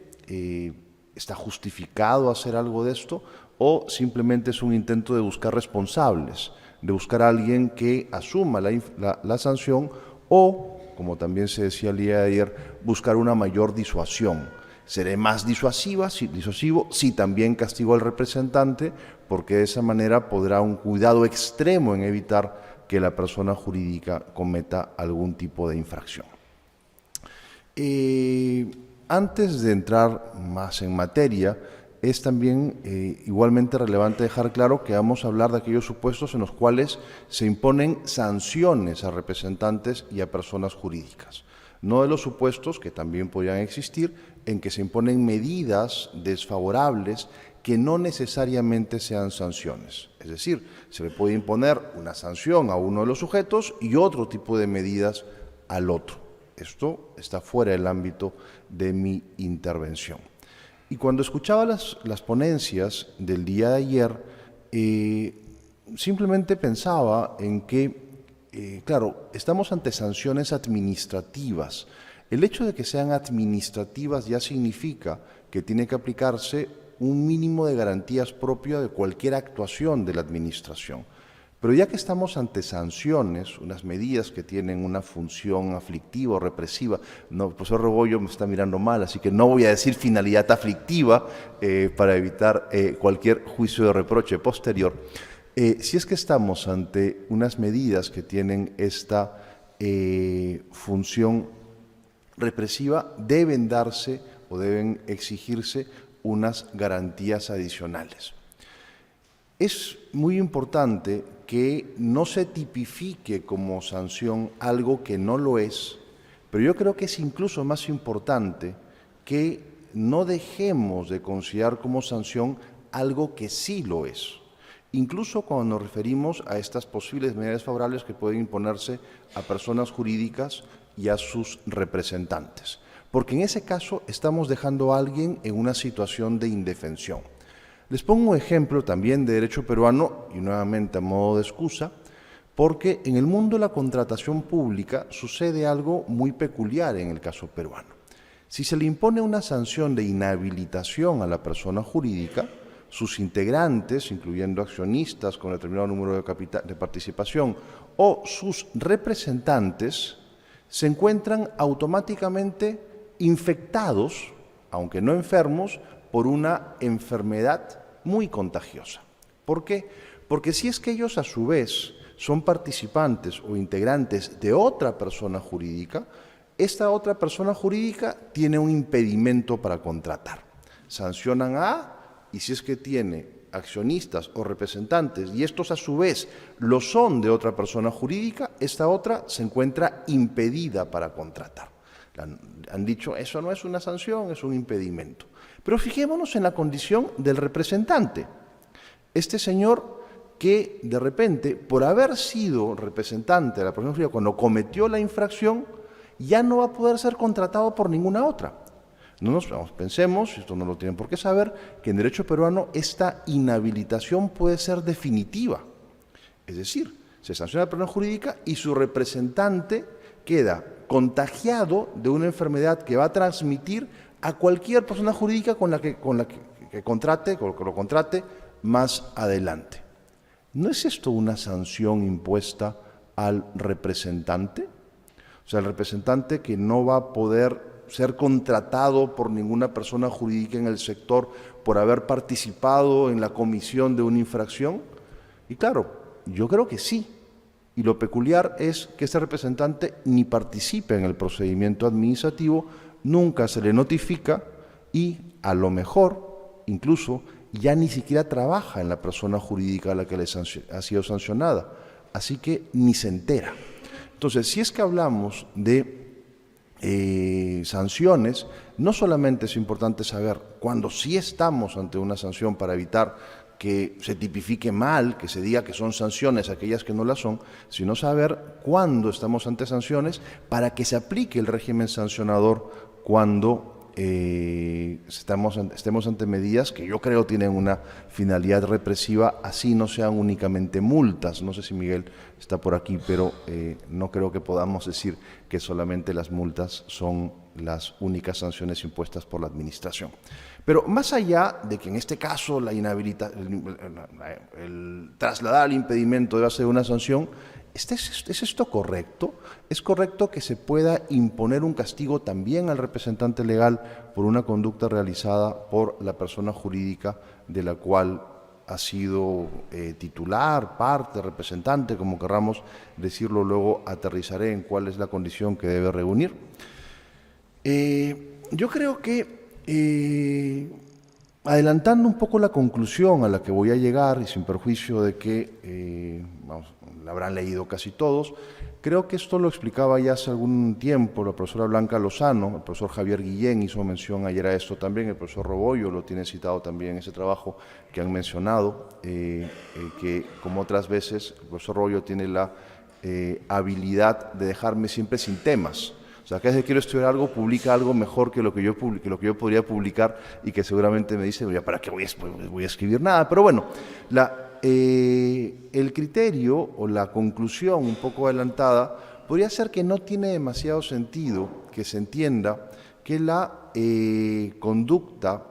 ¿Está justificado hacer algo de esto? ¿O simplemente es un intento de buscar responsables, de buscar a alguien que asuma la sanción o, como también se decía el día de ayer, buscar una mayor disuasión? ¿Seré más disuasivo si también castigo al representante? Porque de esa manera podrá un cuidado extremo en evitar que la persona jurídica cometa algún tipo de infracción. Antes de entrar más en materia, es también igualmente relevante dejar claro que vamos a hablar de aquellos supuestos en los cuales se imponen sanciones a representantes y a personas jurídicas, no de los supuestos, que también podrían existir, en que se imponen medidas desfavorables que no necesariamente sean sanciones. Es decir, se le puede imponer una sanción a uno de los sujetos y otro tipo de medidas al otro. Esto está fuera del ámbito de mi intervención. Y cuando escuchaba las ponencias del día de ayer, simplemente pensaba en que, claro, estamos ante sanciones administrativas. El hecho de que sean administrativas ya significa que tiene que aplicarse un mínimo de garantías propio de cualquier actuación de la administración. Pero ya que estamos ante sanciones, unas medidas que tienen una función aflictiva o represiva, no, el profesor Rebollo me está mirando mal, así que no voy a decir finalidad aflictiva para evitar cualquier juicio de reproche posterior. Si es que estamos ante unas medidas que tienen esta función represiva, deben darse o deben exigirse unas garantías adicionales. Es muy importante que no se tipifique como sanción algo que no lo es, pero yo creo que es incluso más importante que no dejemos de considerar como sanción algo que sí lo es, incluso cuando nos referimos a estas posibles medidas favorables que pueden imponerse a personas jurídicas y a sus representantes, porque en ese caso estamos dejando a alguien en una situación de indefensión. Les pongo un ejemplo también de derecho peruano, y nuevamente a modo de excusa, porque en el mundo de la contratación pública sucede algo muy peculiar en el caso peruano. Si se le impone una sanción de inhabilitación a la persona jurídica, sus integrantes, incluyendo accionistas con determinado número de participación, o sus representantes, se encuentran automáticamente infectados, aunque no enfermos, por una enfermedad muy contagiosa. ¿Por qué? Porque si es que ellos a su vez son participantes o integrantes de otra persona jurídica, esta otra persona jurídica tiene un impedimento para contratar. Sancionan a A y si es que tiene accionistas o representantes y estos a su vez lo son de otra persona jurídica, esta otra se encuentra impedida para contratar. Han dicho, eso no es una sanción, es un impedimento. Pero fijémonos en la condición del representante. Este señor que de repente, por haber sido representante de la persona jurídica cuando cometió la infracción, ya no va a poder ser contratado por ninguna otra. Pensemos, esto no lo tienen por qué saber, que en derecho peruano esta inhabilitación puede ser definitiva. Es decir, se sanciona la persona jurídica y su representante queda contagiado de una enfermedad que va a transmitir a cualquier persona jurídica con la que lo contrate más adelante. ¿No es esto una sanción impuesta al representante? O sea, el representante que no va a poder ser contratado por ninguna persona jurídica en el sector por haber participado en la comisión de una infracción. Y claro, yo creo que sí. Y lo peculiar es que este representante ni participa en el procedimiento administrativo, nunca se le notifica y a lo mejor incluso ya ni siquiera trabaja en la persona jurídica a la que le ha sido sancionada. Así que ni se entera. Entonces, si es que hablamos de sanciones, no solamente es importante saber cuándo sí estamos ante una sanción para evitar que se tipifique mal, que se diga que son sanciones aquellas que no las son, sino saber cuándo estamos ante sanciones para que se aplique el régimen sancionador cuando estemos ante medidas que yo creo tienen una finalidad represiva, así no sean únicamente multas. No sé si Miguel está por aquí, pero no creo que podamos decir que solamente las multas son las únicas sanciones impuestas por la administración. Pero más allá de que en este caso el trasladar al impedimento debe ser una sanción, ¿es esto correcto? ¿Es correcto que se pueda imponer un castigo también al representante legal por una conducta realizada por la persona jurídica de la cual ha sido titular, parte, representante, como querramos decirlo? Luego aterrizaré en cuál es la condición que debe reunir. Yo creo que adelantando un poco la conclusión a la que voy a llegar y sin perjuicio de que la habrán leído casi todos, creo que esto lo explicaba ya hace algún tiempo la profesora Blanca Lozano, el profesor Javier Guillén hizo mención ayer a esto también, el profesor Robollo lo tiene citado también en ese trabajo que han mencionado, que como otras veces el profesor Robollo tiene la habilidad de dejarme siempre sin temas. O sea, cada vez que quiero estudiar algo, publica algo mejor que lo que yo podría publicar y que seguramente me dice, ¿para qué voy a escribir nada? Pero bueno, el criterio o la conclusión un poco adelantada podría ser que no tiene demasiado sentido que se entienda que la conducta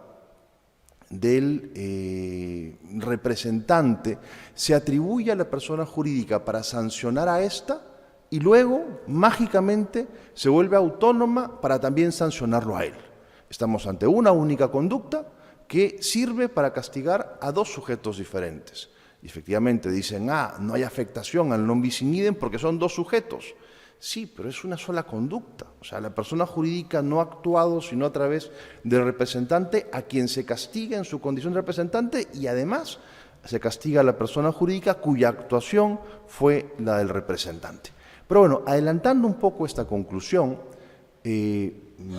del representante se atribuye a la persona jurídica para sancionar a esta y luego, mágicamente, se vuelve autónoma para también sancionarlo a él. Estamos ante una única conducta que sirve para castigar a dos sujetos diferentes. Y efectivamente dicen, no hay afectación al non bis in idem porque son dos sujetos. Sí, pero es una sola conducta. O sea, la persona jurídica no ha actuado sino a través del representante a quien se castiga en su condición de representante y además se castiga a la persona jurídica cuya actuación fue la del representante. Pero bueno, adelantando un poco esta conclusión,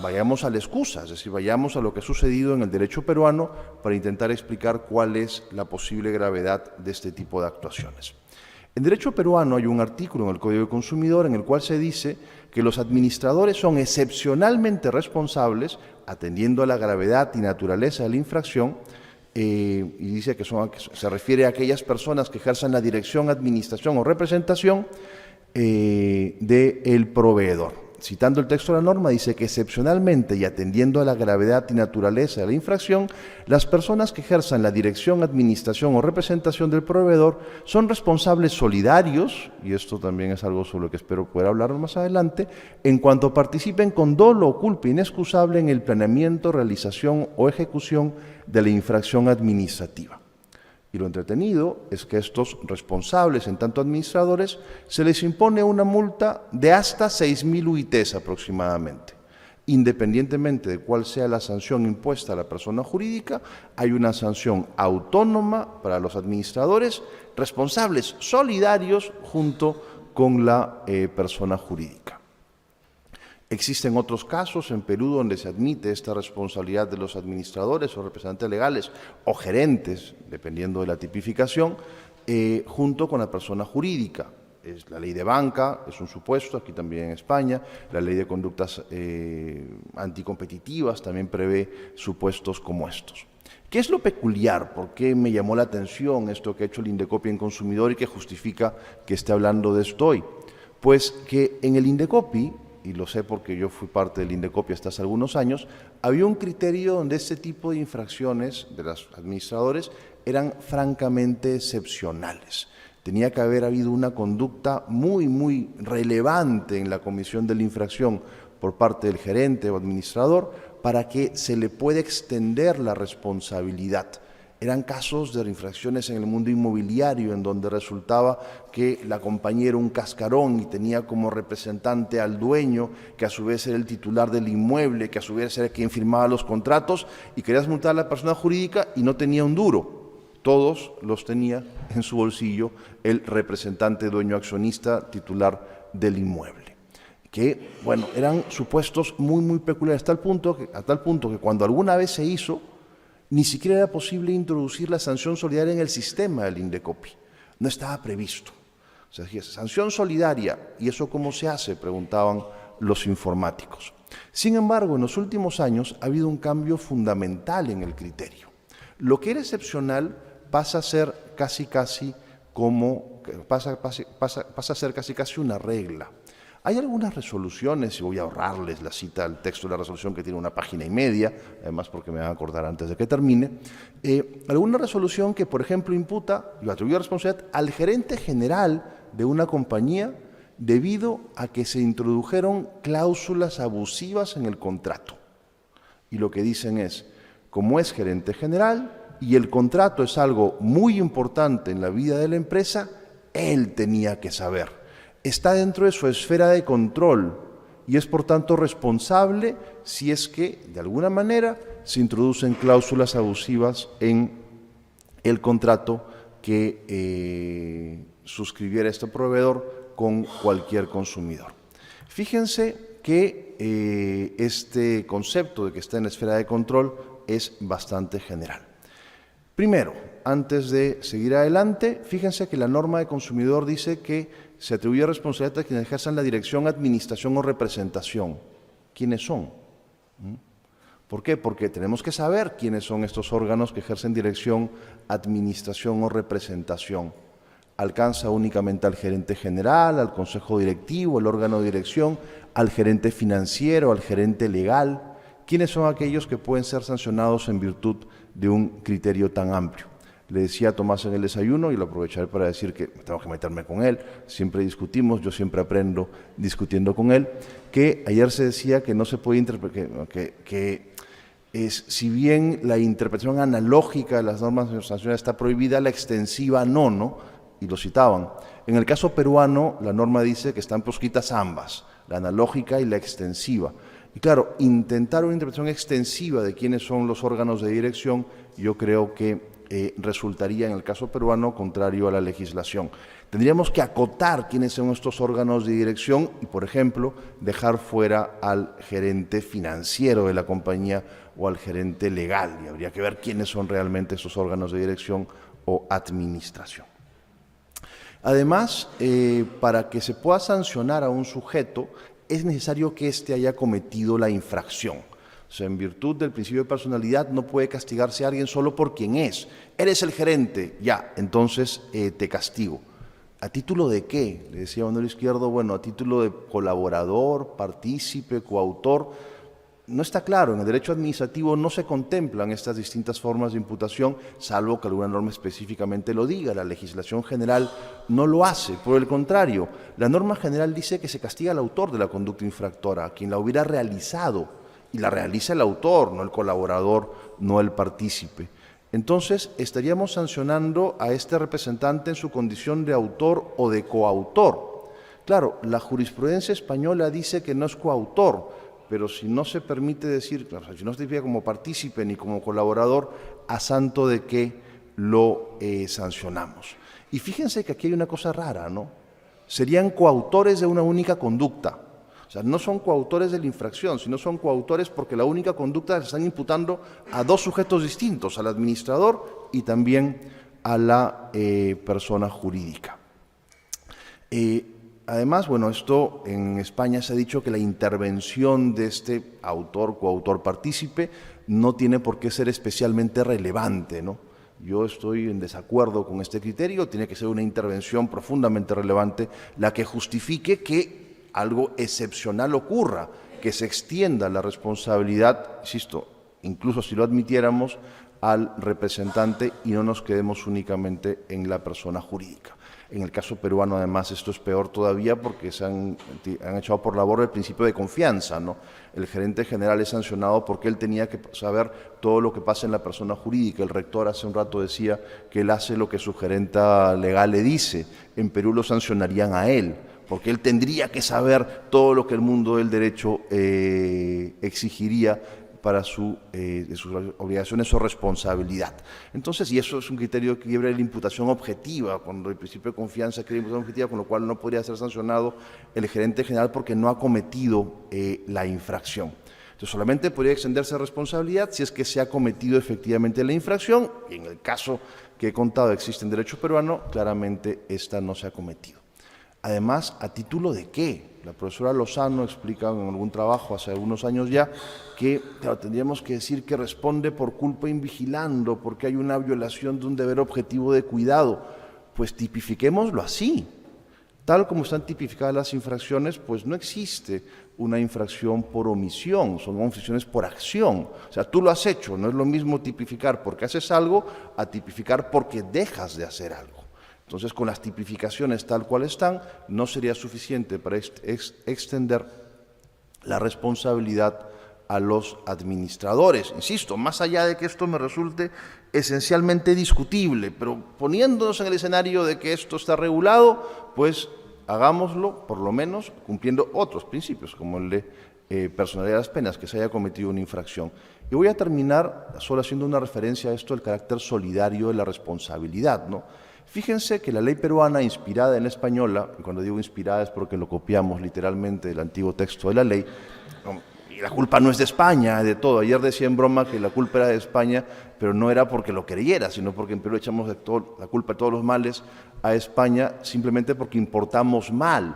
vayamos a la excusa, es decir, vayamos a lo que ha sucedido en el derecho peruano para intentar explicar cuál es la posible gravedad de este tipo de actuaciones. En derecho peruano hay un artículo en el Código del Consumidor en el cual se dice que los administradores son excepcionalmente responsables, atendiendo a la gravedad y naturaleza de la infracción, y dice que se refiere a aquellas personas que ejerzan la dirección, administración o representación del proveedor. Citando el texto de la norma, dice que excepcionalmente y atendiendo a la gravedad y naturaleza de la infracción, las personas que ejerzan la dirección, administración o representación del proveedor son responsables solidarios, y esto también es algo sobre lo que espero poder hablar más adelante, en cuanto participen con dolo o culpa inexcusable en el planeamiento, realización o ejecución de la infracción administrativa. Y lo entretenido es que estos responsables, en tanto administradores, se les impone una multa de hasta 6.000 UITs aproximadamente. Independientemente de cuál sea la sanción impuesta a la persona jurídica, hay una sanción autónoma para los administradores, responsables solidarios junto con la persona jurídica. Existen otros casos en Perú donde se admite esta responsabilidad de los administradores o representantes legales o gerentes, dependiendo de la tipificación, junto con la persona jurídica. Es la ley de banca, es un supuesto, aquí también en España, la ley de conductas anticompetitivas también prevé supuestos como estos. ¿Qué es lo peculiar? ¿Por qué me llamó la atención esto que ha hecho el Indecopi en Consumidor y que justifica que esté hablando de esto hoy? Pues que en el Indecopi, y lo sé porque yo fui parte del Indecopi hasta hace algunos años, había un criterio donde este tipo de infracciones de los administradores eran francamente excepcionales. Tenía que haber habido una conducta muy relevante en la comisión de la infracción por parte del gerente o administrador para que se le pueda extender la responsabilidad. Eran casos de infracciones en el mundo inmobiliario en donde resultaba que la compañía era un cascarón y tenía como representante al dueño, que a su vez era el titular del inmueble, que a su vez era quien firmaba los contratos, y querías multar a la persona jurídica y no tenía un duro. Todos los tenía en su bolsillo el representante dueño accionista titular del inmueble. Que, bueno, eran supuestos muy peculiares, a tal punto que cuando alguna vez se hizo, ni siquiera era posible introducir la sanción solidaria en el sistema del Indecopi. No estaba previsto. O sea, sanción solidaria, ¿y eso cómo se hace?, preguntaban los informáticos. Sin embargo, en los últimos años ha habido un cambio fundamental en el criterio. Lo que era excepcional pasa a ser casi una regla. Hay algunas resoluciones, y voy a ahorrarles la cita al texto de la resolución que tiene 1,5 páginas, además porque me van a acordar antes de que termine, alguna resolución que, por ejemplo, imputa y atribuye responsabilidad al gerente general de una compañía debido a que se introdujeron cláusulas abusivas en el contrato. Y lo que dicen es, como es gerente general y el contrato es algo muy importante en la vida de la empresa, él tenía que saber. Está dentro de su esfera de control y es por tanto responsable si es que de alguna manera se introducen cláusulas abusivas en el contrato que suscribiera este proveedor con cualquier consumidor. Fíjense que este concepto de que está en la esfera de control es bastante general. Primero, antes de seguir adelante, fíjense que la norma de consumidor dice que se atribuye responsabilidad a quienes ejerzan la dirección, administración o representación. ¿Quiénes son? ¿Por qué? Porque tenemos que saber quiénes son estos órganos que ejercen dirección, administración o representación. Alcanza únicamente al gerente general, al consejo directivo, al órgano de dirección, al gerente financiero, al gerente legal. ¿Quiénes son aquellos que pueden ser sancionados en virtud de un criterio tan amplio? Le decía a Tomás en el desayuno, y lo aprovecharé para decir que tengo que meterme con él, siempre discutimos, yo siempre aprendo discutiendo con él, que ayer se decía que no se puede interpretar, si bien la interpretación analógica de las normas de sanciones está prohibida, la extensiva no, y lo citaban. En el caso peruano, la norma dice que están proscritas ambas, la analógica y la extensiva. Y claro, intentar una interpretación extensiva de quiénes son los órganos de dirección, yo creo que resultaría en el caso peruano contrario a la legislación. Tendríamos que acotar quiénes son estos órganos de dirección y, por ejemplo, dejar fuera al gerente financiero de la compañía o al gerente legal, y habría que ver quiénes son realmente esos órganos de dirección o administración. Además, para que se pueda sancionar a un sujeto, es necesario que éste haya cometido la infracción. O sea, en virtud del principio de personalidad no puede castigarse a alguien solo por quien es. Eres el gerente, ya, entonces te castigo. ¿A título de qué? Le decía Manuel Izquierdo, bueno, a título de colaborador, partícipe, coautor. No está claro, en el derecho administrativo no se contemplan estas distintas formas de imputación, salvo que alguna norma específicamente lo diga. La legislación general no lo hace, por el contrario, la norma general dice que se castiga al autor de la conducta infractora, a quien la hubiera realizado, y la realiza el autor, no el colaborador, no el partícipe. entonces estaríamos sancionando a este representante en su condición de autor o de coautor. Claro, la jurisprudencia española dice que no es coautor, pero si no se permite decir, si no se define como partícipe ni como colaborador, a santo de que lo sancionamos. Y fíjense que aquí hay una cosa rara, ¿no? Serían coautores de una única conducta. O sea, no son coautores de la infracción, sino son coautores porque la única conducta se están imputando a dos sujetos distintos, al administrador y también a la persona jurídica. Además, bueno, esto en España se ha dicho que la intervención de este autor, coautor, partícipe no tiene por qué ser especialmente relevante, ¿no? Yo estoy en desacuerdo con este criterio, tiene que ser una intervención profundamente relevante la que justifique que algo excepcional ocurra, que se extienda la responsabilidad, insisto, incluso si lo admitiéramos, al representante y no nos quedemos únicamente en la persona jurídica. En el caso peruano, además, esto es peor todavía porque se han echado por la borda el principio de confianza, ¿no? El gerente general es sancionado porque él tenía que saber todo lo que pasa en la persona jurídica. El rector hace un rato decía que él hace lo que su gerenta legal le dice. En Perú lo sancionarían a él, porque él tendría que saber todo lo que el mundo del derecho exigiría para sus obligaciones o responsabilidad. Entonces, y eso es un criterio que quiebra la imputación objetiva, cuando el principio de confianza quiebra la imputación objetiva, con lo cual no podría ser sancionado el gerente general porque no ha cometido la infracción. Entonces, solamente podría extenderse responsabilidad si es que se ha cometido efectivamente la infracción, y en el caso que he contado existe en derecho peruano, claramente esta no se ha cometido. Además, ¿a título de qué? La profesora Lozano explica en algún trabajo hace algunos años ya que, claro, tendríamos que decir que responde por culpa invigilando, porque hay una violación de un deber objetivo de cuidado. Pues tipifiquémoslo así. Tal como están tipificadas las infracciones, pues no existe una infracción por omisión, son infracciones por acción. O sea, tú lo has hecho, no es lo mismo tipificar porque haces algo a tipificar porque dejas de hacer algo. Entonces, con las tipificaciones tal cual están, no sería suficiente para extender la responsabilidad a los administradores. Insisto, más allá de que esto me resulte esencialmente discutible, pero poniéndonos en el escenario de que esto está regulado, pues hagámoslo, por lo menos, cumpliendo otros principios, como el de personalidad de las penas, que se haya cometido una infracción. Y voy a terminar solo haciendo una referencia a esto del carácter solidario de la responsabilidad, ¿no? Fíjense que la ley peruana, inspirada en la española, y cuando digo inspirada es porque lo copiamos literalmente del antiguo texto de la ley, y la culpa no es de España, de todo. Ayer decía en broma que la culpa era de España, pero no era porque lo creyera, sino porque en Perú echamos la culpa de todos los males a España, simplemente porque importamos mal.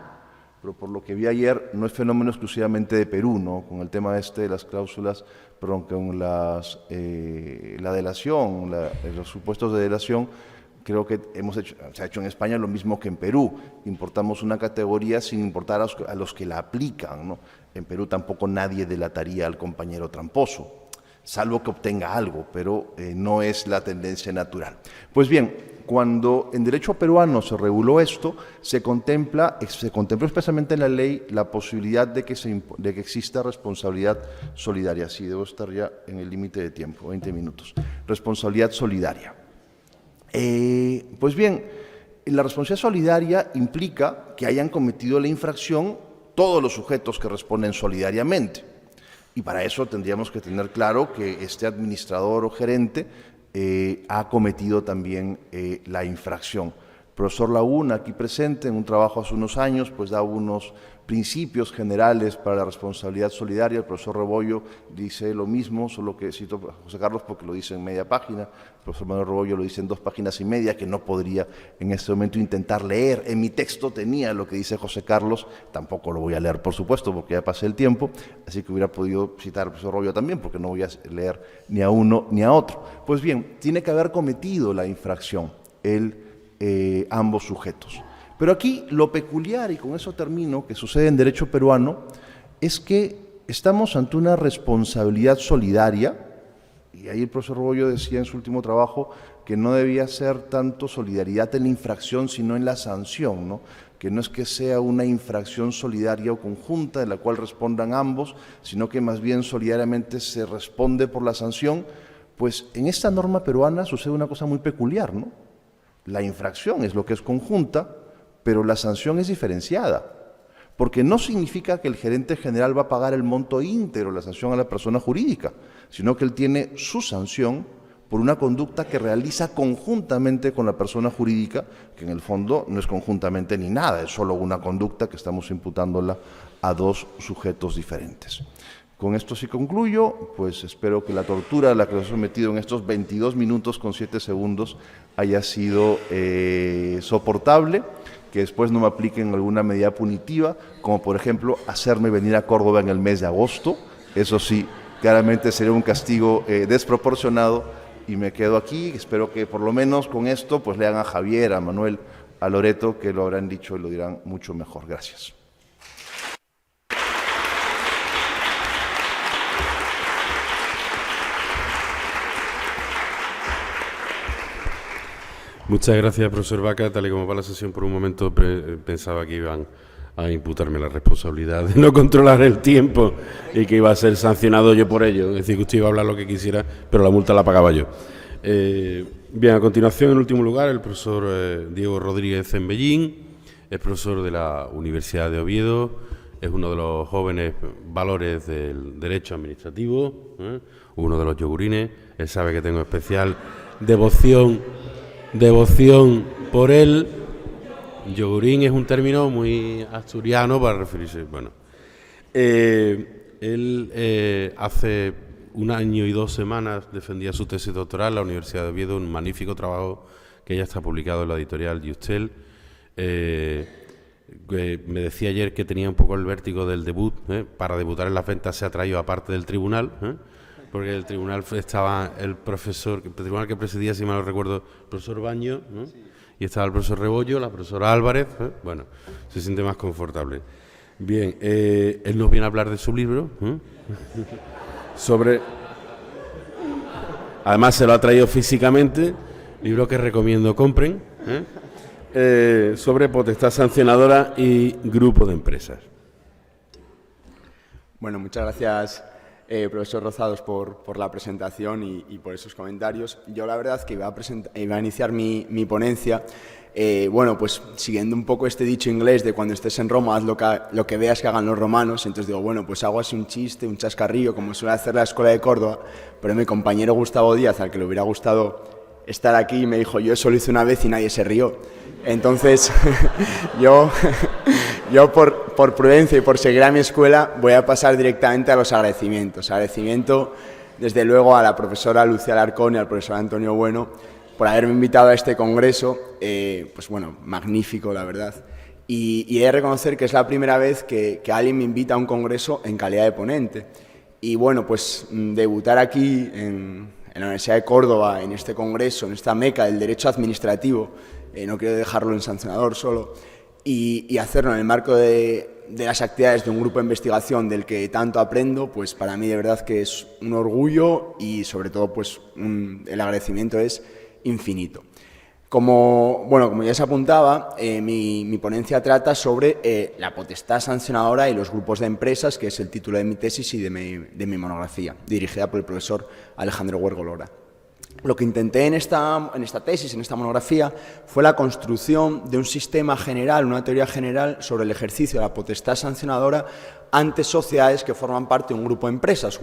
Pero por lo que vi ayer, no es fenómeno exclusivamente de Perú, ¿no? Con el tema de las cláusulas, perdón, con la delación, los supuestos de delación. Creo que se ha hecho en España lo mismo que en Perú. Importamos una categoría sin importar a los que la aplican, ¿no? En Perú tampoco nadie delataría al compañero tramposo, salvo que obtenga algo, pero no es la tendencia natural. Pues bien, cuando en derecho peruano se reguló esto, se contempló expresamente en la ley la posibilidad de que exista responsabilidad solidaria. Sí, debo estar ya en el límite de tiempo, 20 minutos. Responsabilidad solidaria. Pues bien, la responsabilidad solidaria implica que hayan cometido la infracción todos los sujetos que responden solidariamente. Y para eso tendríamos que tener claro que este administrador o gerente ha cometido también la infracción. El profesor Laguna, aquí presente, en un trabajo hace unos años, pues da unos principios generales para la responsabilidad solidaria. El profesor Rebollo dice lo mismo, solo que cito a José Carlos porque lo dice en media página. El profesor Manuel Rebollo lo dice en 2 páginas y media, que no podría en este momento intentar leer. En mi texto tenía lo que dice José Carlos, tampoco lo voy a leer, por supuesto, porque ya pasé el tiempo, así que hubiera podido citar al profesor Rebollo también, porque no voy a leer ni a uno ni a otro. Pues bien, tiene que haber cometido la infracción ambos sujetos. Pero aquí lo peculiar, y con eso termino, que sucede en derecho peruano, es que estamos ante una responsabilidad solidaria, y ahí el profesor Rebollo decía en su último trabajo que no debía ser tanto solidaridad en la infracción, sino en la sanción, ¿no? Que no es que sea una infracción solidaria o conjunta de la cual respondan ambos, sino que más bien solidariamente se responde por la sanción, Pues en esta norma peruana sucede una cosa muy peculiar, ¿no? La infracción es lo que es conjunta, pero la sanción es diferenciada, porque no significa que el gerente general va a pagar el monto íntegro de la sanción a la persona jurídica, sino que él tiene su sanción por una conducta que realiza conjuntamente con la persona jurídica, que en el fondo no es conjuntamente ni nada, es solo una conducta que estamos imputándola a dos sujetos diferentes. Con esto sí concluyo, pues espero que la tortura a la que os he sometido en estos 22 minutos con 7 segundos haya sido soportable, que después no me apliquen alguna medida punitiva, como por ejemplo hacerme venir a Córdoba en el mes de agosto. Eso sí, claramente sería un castigo desproporcionado, y me quedo aquí. Espero que por lo menos con esto pues lean a Javier, a Manuel, a Loreto, que lo habrán dicho y lo dirán mucho mejor. Gracias. Muchas gracias, profesor Baca. Tal y como va la sesión, por un momento pensaba que iban a imputarme la responsabilidad de no controlar el tiempo y que iba a ser sancionado yo por ello. Es decir, que usted iba a hablar lo que quisiera, pero la multa la pagaba yo. Bien, a continuación, en último lugar, el profesor Diego Rodríguez Zembellín, es profesor de la Universidad de Oviedo, es uno de los jóvenes valores del derecho administrativo, uno de los yogurines. Él sabe que tengo especial devoción por él. Yogurín es un término muy asturiano para referirse. Bueno, él hace 1 año y 2 semanas defendía su tesis doctoral en la Universidad de Oviedo, un magnífico trabajo que ya está publicado en la editorial Yustel. Me decía ayer que tenía un poco el vértigo del debut. Para debutar en las ventas se ha traído aparte del tribunal, porque el tribunal estaba el tribunal que presidía, si mal no recuerdo, el profesor Baño, ¿no? Sí. Y estaba el profesor Rebollo, la profesora Álvarez. Bueno, se siente más confortable. Bien, él nos viene a hablar de su libro, sobre... Además se lo ha traído físicamente, libro que recomiendo compren, sobre potestad sancionadora y grupo de empresas. Bueno, muchas gracias, profesor Rozados, por la presentación y por esos comentarios. Yo la verdad que iba a iniciar mi ponencia, bueno, pues siguiendo un poco este dicho inglés de cuando estés en Roma, haz lo que veas que hagan los romanos. Entonces digo, bueno, pues hago así un chiste, un chascarrillo, como suele hacer la Escuela de Córdoba, pero mi compañero Gustavo Díaz, al que le hubiera gustado estar aquí, me dijo, yo eso lo hice una vez y nadie se rió. Entonces, yo por prudencia y por seguir a mi escuela, voy a pasar directamente a los agradecimientos. Agradecimiento, desde luego, a la profesora Lucía Alarcón y al profesor Antonio Bueno por haberme invitado a este congreso, pues bueno, magnífico, la verdad. Y he de reconocer que es la primera vez que alguien me invita a un congreso en calidad de ponente. Y bueno, pues debutar aquí en la Universidad de Córdoba, en este congreso, en esta meca del derecho administrativo, no quiero dejarlo en sancionador solo, y hacerlo en el marco de las actividades de un grupo de investigación del que tanto aprendo, pues para mí de verdad que es un orgullo y sobre todo pues el agradecimiento es infinito. Como ya se apuntaba, mi ponencia trata sobre la potestad sancionadora y los grupos de empresas, que es el título de mi tesis y de mi monografía, dirigida por el profesor Alejandro Huergo Lora. Lo que intenté en esta tesis, en esta monografía, fue la construcción de un sistema general, una teoría general sobre el ejercicio de la potestad sancionadora ante sociedades que forman parte de un grupo de empresas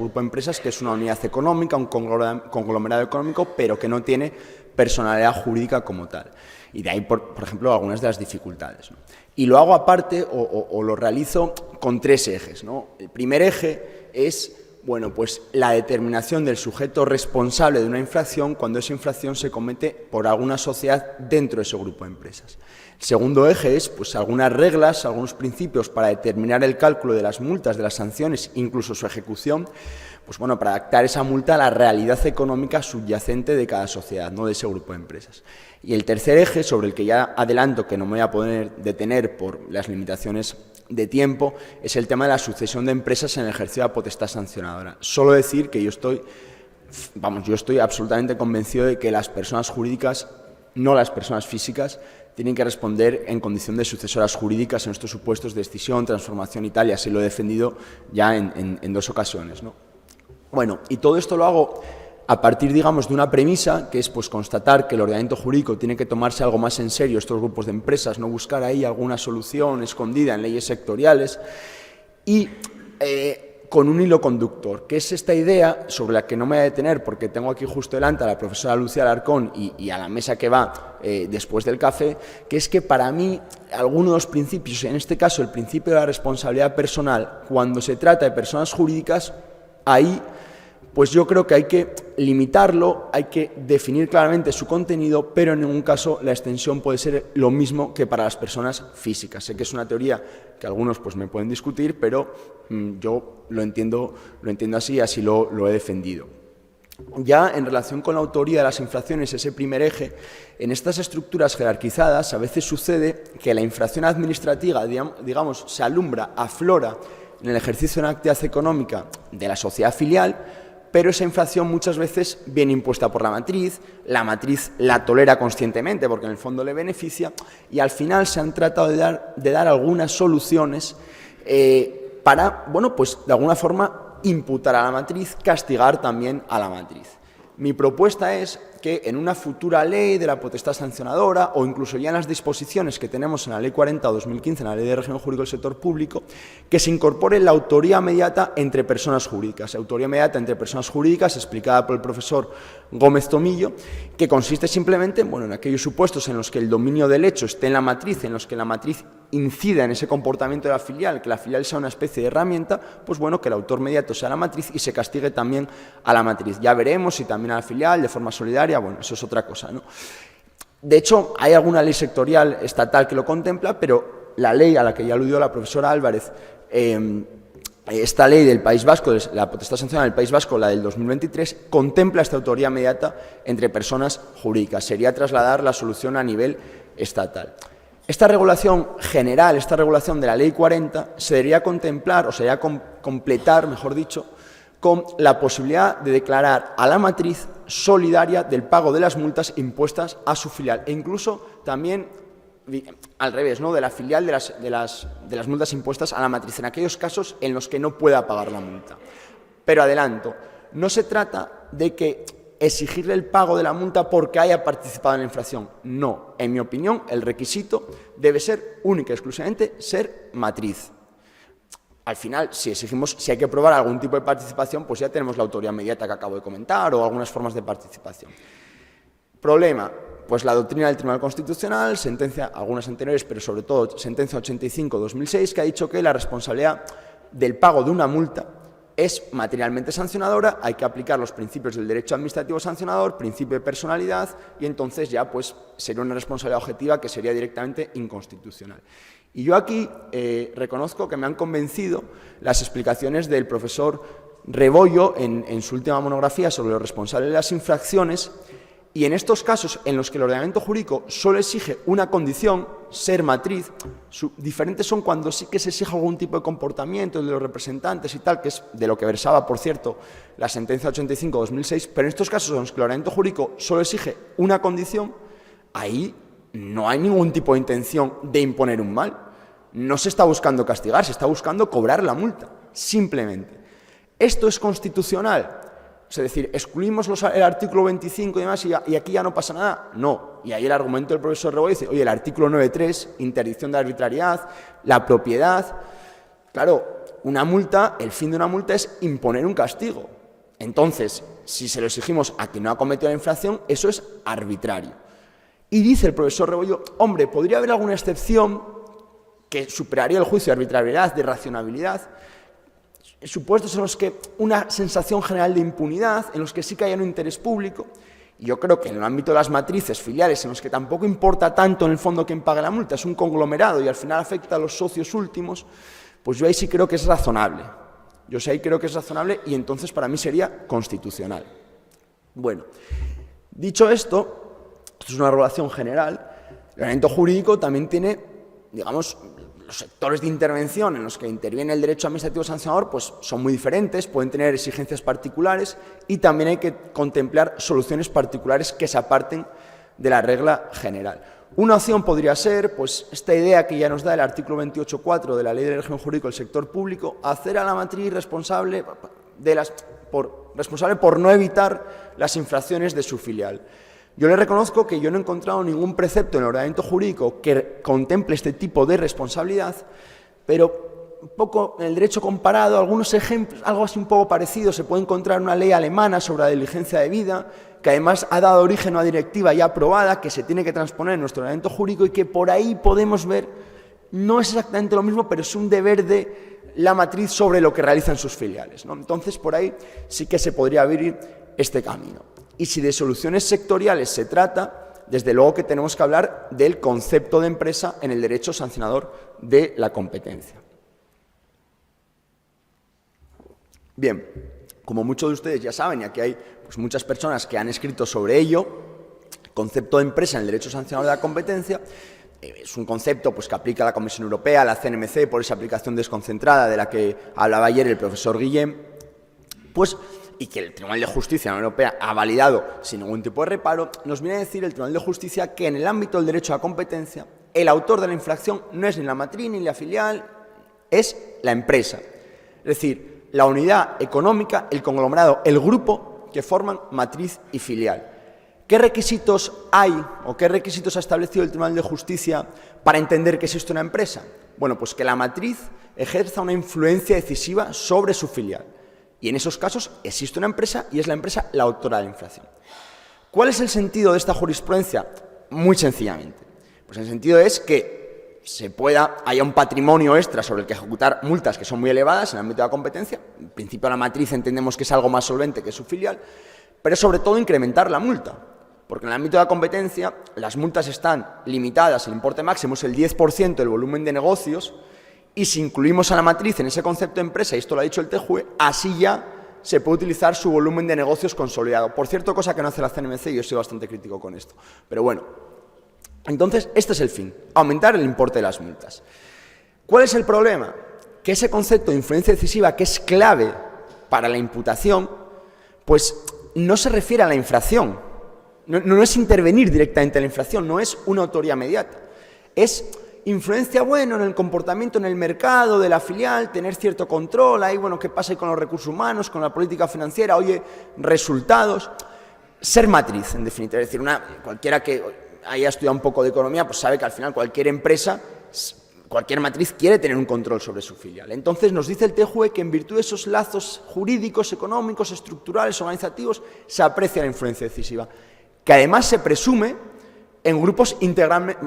que es una unidad económica, un conglomerado económico, pero que no tiene personalidad jurídica como tal. Y de ahí, por ejemplo, algunas de las dificultades, ¿no? Y lo hago aparte o lo realizo con 3 ejes, ¿no? El primer eje es, bueno, pues la determinación del sujeto responsable de una infracción cuando esa infracción se comete por alguna sociedad dentro de ese grupo de empresas. El segundo eje es, pues, algunas reglas, algunos principios para determinar el cálculo de las multas, de las sanciones, incluso su ejecución, pues bueno, para adaptar esa multa a la realidad económica subyacente de cada sociedad, no de ese grupo de empresas. Y el tercer eje, sobre el que ya adelanto que no me voy a poder detener por las limitaciones de tiempo, es el tema de la sucesión de empresas en el ejercicio de la potestad sancionadora. Solo decir que yo estoy absolutamente convencido de que las personas jurídicas, no las personas físicas, tienen que responder en condición de sucesoras jurídicas en estos supuestos de escisión, transformación y tal, y así lo he defendido ya en 2 ocasiones, ¿no? Bueno, y todo esto lo hago a partir, digamos, de una premisa, que es pues constatar que el ordenamiento jurídico tiene que tomarse algo más en serio estos grupos de empresas, no buscar ahí alguna solución escondida en leyes sectoriales, y con un hilo conductor, que es esta idea sobre la que no me voy a detener porque tengo aquí justo delante a la profesora Lucía Alarcón y a la mesa que va después del café, que es que para mí algunos de los principios, en este caso el principio de la responsabilidad personal, cuando se trata de personas jurídicas, ahí pues yo creo que hay que limitarlo, hay que definir claramente su contenido, pero en ningún caso la extensión puede ser lo mismo que para las personas físicas. Sé que es una teoría que algunos pues me pueden discutir, pero yo lo entiendo así lo he defendido. Ya en relación con la autoría de las infracciones, ese primer eje, en estas estructuras jerarquizadas a veces sucede que la infracción administrativa, digamos, se alumbra, aflora en el ejercicio de una actividad económica de la sociedad filial, pero esa infracción muchas veces viene impuesta por la matriz la tolera conscientemente porque en el fondo le beneficia, y al final se han tratado de dar algunas soluciones para, bueno, pues de alguna forma imputar a la matriz, castigar también a la matriz. Mi propuesta es que en una futura ley de la potestad sancionadora o incluso ya en las disposiciones que tenemos en la Ley 40/2015, en la Ley de Régimen Jurídico del Sector Público, que se incorpore la autoría mediata entre personas jurídicas. Autoría mediata entre personas jurídicas, explicada por el profesor Gómez Tomillo, que consiste simplemente en aquellos supuestos en los que el dominio del hecho esté en la matriz, en los que la matriz incida en ese comportamiento de la filial, que la filial sea una especie de herramienta, pues bueno, que el autor mediato sea la matriz y se castigue también a la matriz. Ya veremos si también a la filial, de forma solidaria, bueno, eso es otra cosa, ¿no? De hecho, hay alguna ley sectorial estatal que lo contempla, pero la ley a la que ya aludió la profesora Álvarez, esta ley del País Vasco, la potestad sancionadora del País Vasco, la del 2023, contempla esta autoría mediata entre personas jurídicas. Sería trasladar la solución a nivel estatal. Esta regulación general, esta regulación de la Ley 40, se debería contemplar, o se debería completar, mejor dicho, con la posibilidad de declarar a la matriz solidaria del pago de las multas impuestas a su filial, e incluso también al revés, ¿no?, de la filial de las multas impuestas a la matriz, en aquellos casos en los que no pueda pagar la multa. Pero adelanto, no se trata de que exigirle el pago de la multa porque haya participado en la infracción. No, en mi opinión, el requisito debe ser única y exclusivamente ser matriz. Al final, si hay que probar algún tipo de participación, pues ya tenemos la autoría mediata que acabo de comentar o algunas formas de participación. Problema, pues la doctrina del Tribunal Constitucional, sentencia, algunas anteriores, pero sobre todo sentencia 85/2006, que ha dicho que la responsabilidad del pago de una multa es materialmente sancionadora, hay que aplicar los principios del derecho administrativo sancionador, principio de personalidad, y entonces ya pues sería una responsabilidad objetiva que sería directamente inconstitucional. Y yo aquí reconozco que me han convencido las explicaciones del profesor Rebollo en su última monografía sobre los responsables de las infracciones, y en estos casos en los que el ordenamiento jurídico solo exige una condición, ser matriz, diferentes son cuando sí que se exige algún tipo de comportamiento de los representantes y tal, que es de lo que versaba, por cierto, la sentencia 85/2006, pero en estos casos en los que el ordenamiento jurídico solo exige una condición, ahí no hay ningún tipo de intención de imponer un mal. No se está buscando castigar, se está buscando cobrar la multa, simplemente. ¿Esto es constitucional? Es decir, excluimos el artículo 25 y demás y aquí ya no pasa nada. No. Y ahí el argumento del profesor Rebollo dice, oye, el artículo 9.3, interdicción de arbitrariedad, la propiedad. Claro, una multa, el fin de una multa es imponer un castigo. Entonces, si se lo exigimos a quien no ha cometido la infracción, eso es arbitrario. Y dice el profesor Rebollo, hombre, podría haber alguna excepción que superaría el juicio de arbitrariedad, de racionalidad, supuestos en los que una sensación general de impunidad, en los que sí que haya un interés público. Y yo creo que en el ámbito de las matrices filiales, en los que tampoco importa tanto en el fondo quién pague la multa, es un conglomerado y al final afecta a los socios últimos, pues yo ahí sí creo que es razonable. Yo sí ahí creo que es razonable y entonces para mí sería constitucional. Bueno, dicho esto es una regulación general, el ordenamiento jurídico también tiene, digamos, los sectores de intervención en los que interviene el derecho administrativo sancionador pues son muy diferentes, pueden tener exigencias particulares y también hay que contemplar soluciones particulares que se aparten de la regla general. Una opción podría ser, pues, esta idea que ya nos da el artículo 28.4 de la Ley de Régimen Jurídico del Sector Público, hacer a la matriz responsable de las responsable por no evitar las infracciones de su filial. Yo le reconozco que yo no he encontrado ningún precepto en el ordenamiento jurídico que contemple este tipo de responsabilidad, pero un poco en el derecho comparado, algunos ejemplos, algo así un poco parecido, se puede encontrar una ley alemana sobre la diligencia debida, que además ha dado origen a una directiva ya aprobada, que se tiene que transponer en nuestro ordenamiento jurídico y que por ahí podemos ver, no es exactamente lo mismo, pero es un deber de la matriz sobre lo que realizan sus filiales, ¿no? Entonces, por ahí sí que se podría abrir este camino. Y si de soluciones sectoriales se trata, desde luego que tenemos que hablar del concepto de empresa en el derecho sancionador de la competencia. Bien, como muchos de ustedes ya saben, y aquí hay pues, muchas personas que han escrito sobre ello, el concepto de empresa en el derecho sancionador de la competencia es un concepto pues, que aplica la Comisión Europea, la CNMC, por esa aplicación desconcentrada de la que hablaba ayer el profesor Guillem, pues, y que el Tribunal de Justicia de la Unión Europea ha validado sin ningún tipo de reparo, nos viene a decir el Tribunal de Justicia que en el ámbito del derecho a la competencia, el autor de la infracción no es ni la matriz ni la filial, es la empresa. Es decir, la unidad económica, el conglomerado, el grupo que forman matriz y filial. ¿Qué requisitos hay o qué requisitos ha establecido el Tribunal de Justicia para entender que existe una empresa? Bueno, pues que la matriz ejerza una influencia decisiva sobre su filial. Y en esos casos existe una empresa y es la empresa la autora de la infracción. ¿Cuál es el sentido de esta jurisprudencia? Muy sencillamente. Pues el sentido es que haya un patrimonio extra sobre el que ejecutar multas que son muy elevadas en el ámbito de la competencia. En principio la matriz entendemos que es algo más solvente que su filial, pero sobre todo incrementar la multa. Porque en el ámbito de la competencia las multas están limitadas, el importe máximo es el 10% del volumen de negocios, y si incluimos a la matriz en ese concepto de empresa, y esto lo ha dicho el TJUE, así ya se puede utilizar su volumen de negocios consolidado. Por cierto, cosa que no hace la CNMC, y yo soy bastante crítico con esto. Pero bueno, entonces este es el fin, aumentar el importe de las multas. ¿Cuál es el problema? Que ese concepto de influencia decisiva, que es clave para la imputación, pues no se refiere a la infracción. No es intervenir directamente en la infracción, no es una autoría mediata. Es influencia, bueno, en el comportamiento en el mercado de la filial, tener cierto control, ahí, bueno, qué pasa ahí con los recursos humanos, con la política financiera, oye, resultados. Ser matriz, en definitiva, es decir, cualquiera que haya estudiado un poco de economía, pues sabe que al final cualquier empresa, cualquier matriz quiere tener un control sobre su filial. Entonces nos dice el TJUE que en virtud de esos lazos jurídicos, económicos, estructurales, organizativos, se aprecia la influencia decisiva, que además se presume en grupos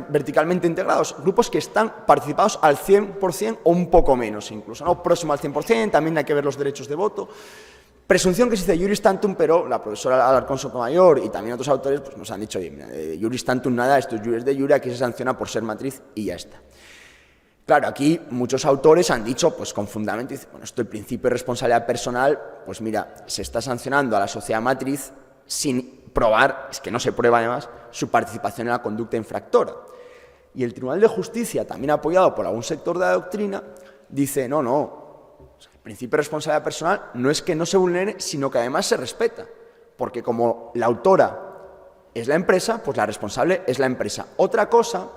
verticalmente integrados, grupos que están participados al 100% o un poco menos incluso, ¿no? Próximo al 100%, también hay que ver los derechos de voto. Presunción que se dice juris tantum, pero la profesora Alarcón Sotomayor y también otros autores pues, nos han dicho, oye, juris tantum nada, esto es juris de jure, aquí se sanciona por ser matriz y ya está. Claro, aquí muchos autores han dicho, pues con fundamento, bueno, esto el principio de responsabilidad personal, pues mira, se está sancionando a la sociedad matriz sin probar, es que no se prueba además, su participación en la conducta infractora. Y el Tribunal de Justicia, también apoyado por algún sector de la doctrina, dice, no, o sea, el principio de responsabilidad personal no es que no se vulnere, sino que además se respeta, porque como la autora es la empresa, pues la responsable es la empresa. Otra cosa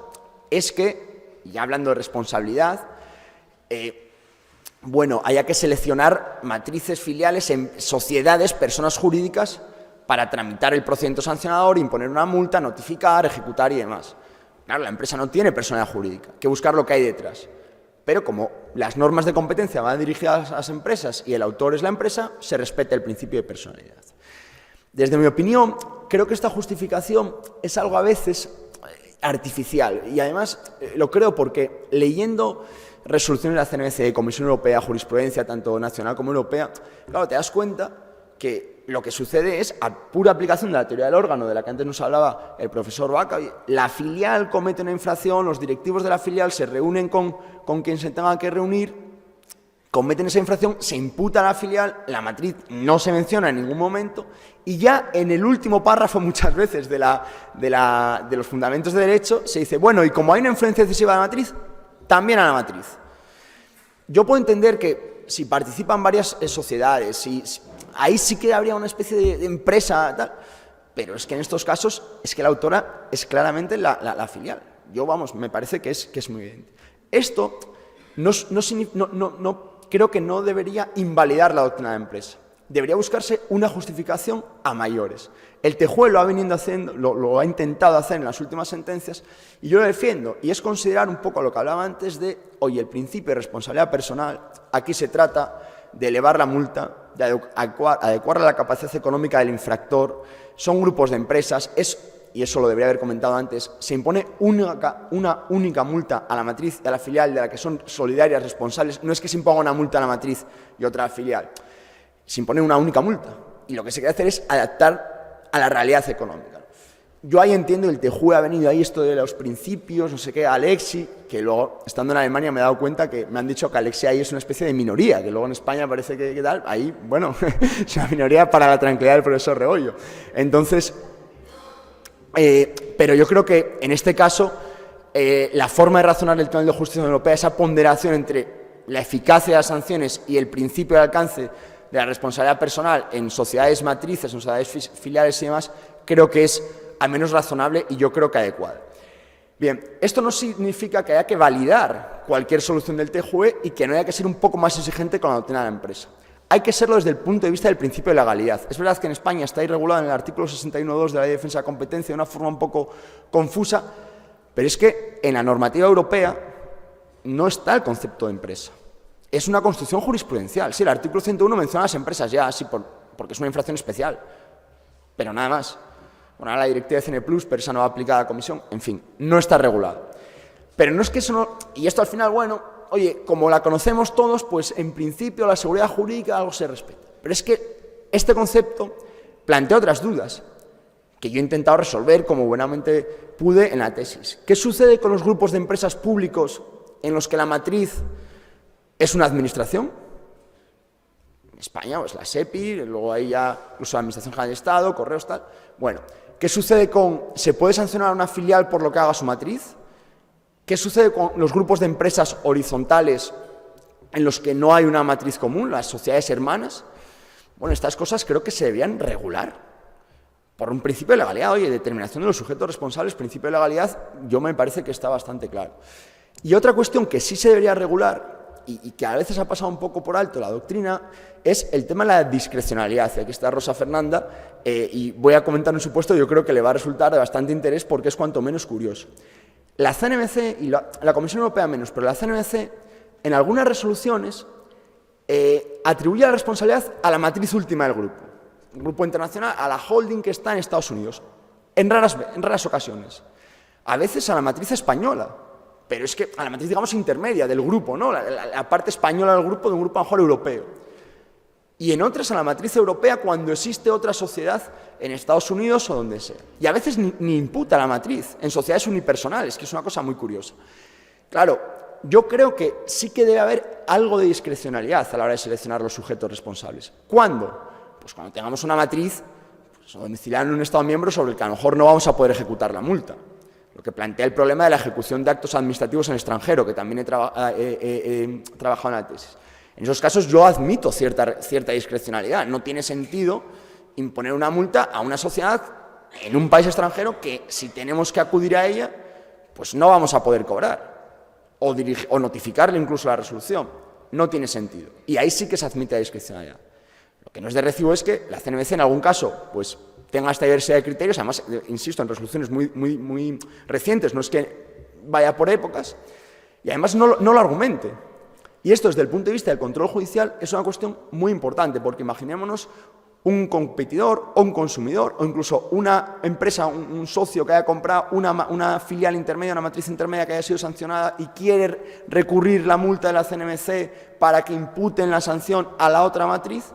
es que, ya hablando de responsabilidad, bueno, haya que seleccionar matrices filiales en sociedades, personas jurídicas, para tramitar el procedimiento sancionador, imponer una multa, notificar, ejecutar y demás. Claro, la empresa no tiene personalidad jurídica, hay que buscar lo que hay detrás. Pero como las normas de competencia van dirigidas a las empresas y el autor es la empresa, se respeta el principio de personalidad. Desde mi opinión, creo que esta justificación es algo a veces artificial y además lo creo porque leyendo resoluciones de la CNMC, Comisión Europea, jurisprudencia tanto nacional como europea, claro, te das cuenta que lo que sucede es, a pura aplicación de la teoría del órgano, de la que antes nos hablaba el profesor Vaca, la filial comete una infracción, los directivos de la filial se reúnen con quien se tenga que reunir, cometen esa infracción, se imputa a la filial, la matriz no se menciona en ningún momento, y ya en el último párrafo muchas veces de los fundamentos de derecho se dice, bueno, y como hay una influencia decisiva de la matriz, también a la matriz. Yo puedo entender que si participan varias sociedades, ahí sí que habría una especie de empresa, tal, pero es que en estos casos es que la autora es claramente la filial. Yo, me parece que es muy evidente. Esto no creo que no debería invalidar la doctrina de empresa. debería buscarse una justificación a mayores. El TJUE lo ha venido haciendo, lo ha intentado hacer en las últimas sentencias, y yo lo defiendo, y es considerar un poco lo que hablaba antes de, oye, el principio de responsabilidad personal, aquí se trata de elevar la multa, de adecuarla a la capacidad económica del infractor, son grupos de empresas, y eso lo debería haber comentado antes, se impone una única multa a la matriz y a la filial de la que son solidarias, responsables, no es que se imponga una multa a la matriz y otra a la filial, se impone una única multa, y lo que se quiere hacer es adaptar a la realidad económica. Yo ahí entiendo, el TJUE ha venido ahí esto de los principios, no sé qué, Alexi, que luego, estando en Alemania, me he dado cuenta que me han dicho que Alexi ahí es una especie de minoría, que luego en España parece que tal, ahí, bueno, es una minoría para la tranquilidad del profesor Rebollo. Entonces, pero yo creo que en este caso, la forma de razonar el Tribunal de Justicia Europea, esa ponderación entre la eficacia de las sanciones y el principio de alcance de la responsabilidad personal en sociedades matrices, en sociedades filiales y demás, creo que es al menos razonable y yo creo que adecuada. Bien, esto no significa que haya que validar cualquier solución del TJUE y que no haya que ser un poco más exigente con la doctrina de la empresa. Hay que serlo desde el punto de vista del principio de legalidad. Es verdad que en España está irregulado en el artículo 61.2 de la Ley de Defensa de la Competencia de una forma un poco confusa, pero es que en la normativa europea no está el concepto de empresa. Es una construcción jurisprudencial. Sí, el artículo 101 menciona a las empresas ya, sí, porque es una infracción especial, pero nada más. Bueno, ahora la directiva de CN+, pero esa no va aplicada a la Comisión, en fin, no está regulado. Pero no es que eso no... Y esto al final, bueno, oye, como la conocemos todos, pues en principio la seguridad jurídica algo se respeta. Pero es que este concepto plantea otras dudas que yo he intentado resolver como buenamente pude en la tesis. ¿Qué sucede con los grupos de empresas públicos en los que la matriz es una administración? En España, pues la SEPI, luego ahí ya incluso la Administración General del Estado, Correos, tal. Bueno, ¿qué sucede con... ¿Se puede sancionar a una filial por lo que haga su matriz? ¿Qué sucede con los grupos de empresas horizontales en los que no hay una matriz común, las sociedades hermanas? Bueno, estas cosas creo que se deberían regular por un principio de legalidad. Oye, determinación de los sujetos responsables, principio de legalidad, yo me parece que está bastante claro. Y otra cuestión que sí se debería regular y que a veces ha pasado un poco por alto la doctrina es el tema de la discrecionalidad. Aquí está Rosa Fernanda y voy a comentar un supuesto que yo creo que le va a resultar de bastante interés porque es cuanto menos curioso. La CNMC y la Comisión Europea menos, pero la CNMC en algunas resoluciones atribuye la responsabilidad a la matriz última del grupo internacional, a la holding que está en Estados Unidos, en raras ocasiones. A veces a la matriz española, pero es que a la matriz, digamos, intermedia del grupo, ¿no? La parte española del grupo, de un grupo a lo mejor europeo. Y en otras a la matriz europea cuando existe otra sociedad en Estados Unidos o donde sea. Y a veces ni imputa la matriz en sociedades unipersonales, que es una cosa muy curiosa. Claro, yo creo que sí que debe haber algo de discrecionalidad a la hora de seleccionar los sujetos responsables. ¿Cuándo? Pues cuando tengamos una matriz domiciliada en un Estado miembro sobre el que a lo mejor no vamos a poder ejecutar la multa. Lo que plantea el problema de la ejecución de actos administrativos en el extranjero, que también he trabajado en la tesis. En esos casos yo admito cierta discrecionalidad. No tiene sentido imponer una multa a una sociedad en un país extranjero que si tenemos que acudir a ella, pues no vamos a poder cobrar o notificarle incluso la resolución. No tiene sentido. Y ahí sí que se admite la discrecionalidad. Lo que no es de recibo es que la CNMC en algún caso pues tenga esta diversidad de criterios, además, insisto, en resoluciones muy recientes, no es que vaya por épocas, y además no lo argumente. Y esto, desde el punto de vista del control judicial, es una cuestión muy importante, porque imaginémonos un competidor o un consumidor, o incluso una empresa, un socio que haya comprado una filial intermedia, una matriz intermedia que haya sido sancionada y quiere recurrir la multa de la CNMC para que imputen la sanción a la otra matriz,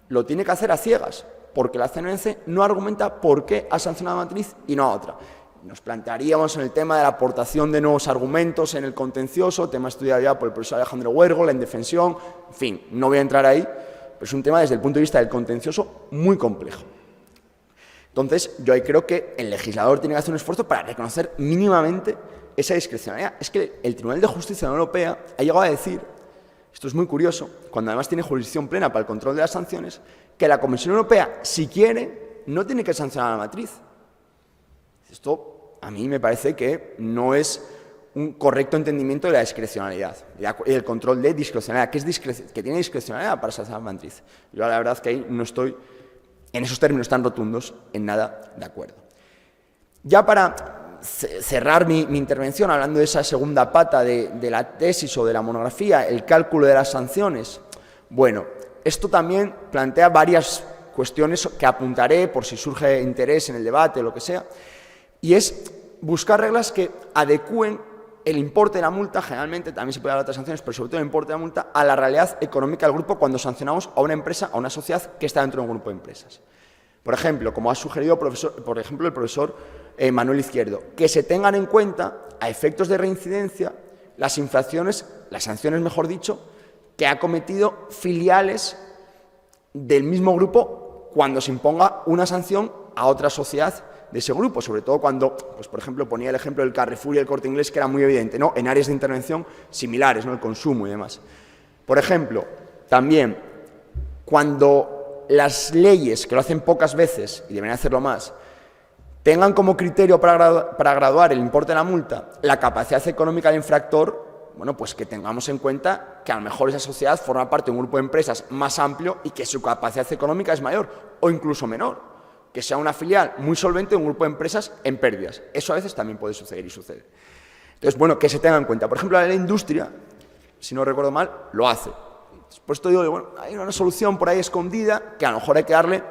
lo tiene que hacer a ciegas, porque la CNMC no argumenta por qué ha sancionado a matriz y no a otra. Nos plantearíamos en el tema de la aportación de nuevos argumentos en el contencioso, tema estudiado ya por el profesor Alejandro Huergo, la indefensión, en fin, no voy a entrar ahí, pero es un tema desde el punto de vista del contencioso muy complejo. Entonces, yo ahí creo que el legislador tiene que hacer un esfuerzo para reconocer mínimamente esa discrecionalidad. Es que el Tribunal de Justicia de la Unión Europea ha llegado a decir, esto es muy curioso, cuando además tiene jurisdicción plena para el control de las sanciones, que la Comisión Europea, si quiere, no tiene que sancionar a la matriz. Esto a mí me parece que no es un correcto entendimiento de la discrecionalidad y el control de discrecionalidad, que tiene discrecionalidad para sancionar la matriz. Yo la verdad es que ahí no estoy, en esos términos tan rotundos, en nada de acuerdo. Ya para cerrar mi intervención, hablando de esa segunda pata de la tesis o de la monografía, el cálculo de las sanciones, bueno, esto también plantea varias cuestiones que apuntaré por si surge interés en el debate o lo que sea, y es buscar reglas que adecúen el importe de la multa, generalmente también se puede hablar de otras sanciones, pero sobre todo el importe de la multa, a la realidad económica del grupo cuando sancionamos a una empresa, a una sociedad que está dentro de un grupo de empresas. Por ejemplo, como ha sugerido el profesor Manuel Izquierdo, que se tengan en cuenta, a efectos de reincidencia, las infracciones, las sanciones, mejor dicho, que ha cometido filiales del mismo grupo cuando se imponga una sanción a otra sociedad de ese grupo, sobre todo cuando, pues, por ejemplo, ponía el ejemplo del Carrefour y el Corte Inglés, que era muy evidente, ¿no?, en áreas de intervención similares, ¿no?, el consumo y demás. Por ejemplo, también, cuando las leyes, que lo hacen pocas veces y deberían hacerlo más, tengan como criterio para graduar el importe de la multa la capacidad económica del infractor, bueno, pues que tengamos en cuenta que a lo mejor esa sociedad forma parte de un grupo de empresas más amplio y que su capacidad económica es mayor o incluso menor, que sea una filial muy solvente de un grupo de empresas en pérdidas. Eso a veces también puede suceder y sucede. Entonces, bueno, que se tenga en cuenta. Por ejemplo, la industria, si no recuerdo mal, lo hace. Por esto digo, bueno, hay una solución por ahí escondida que a lo mejor hay que darle,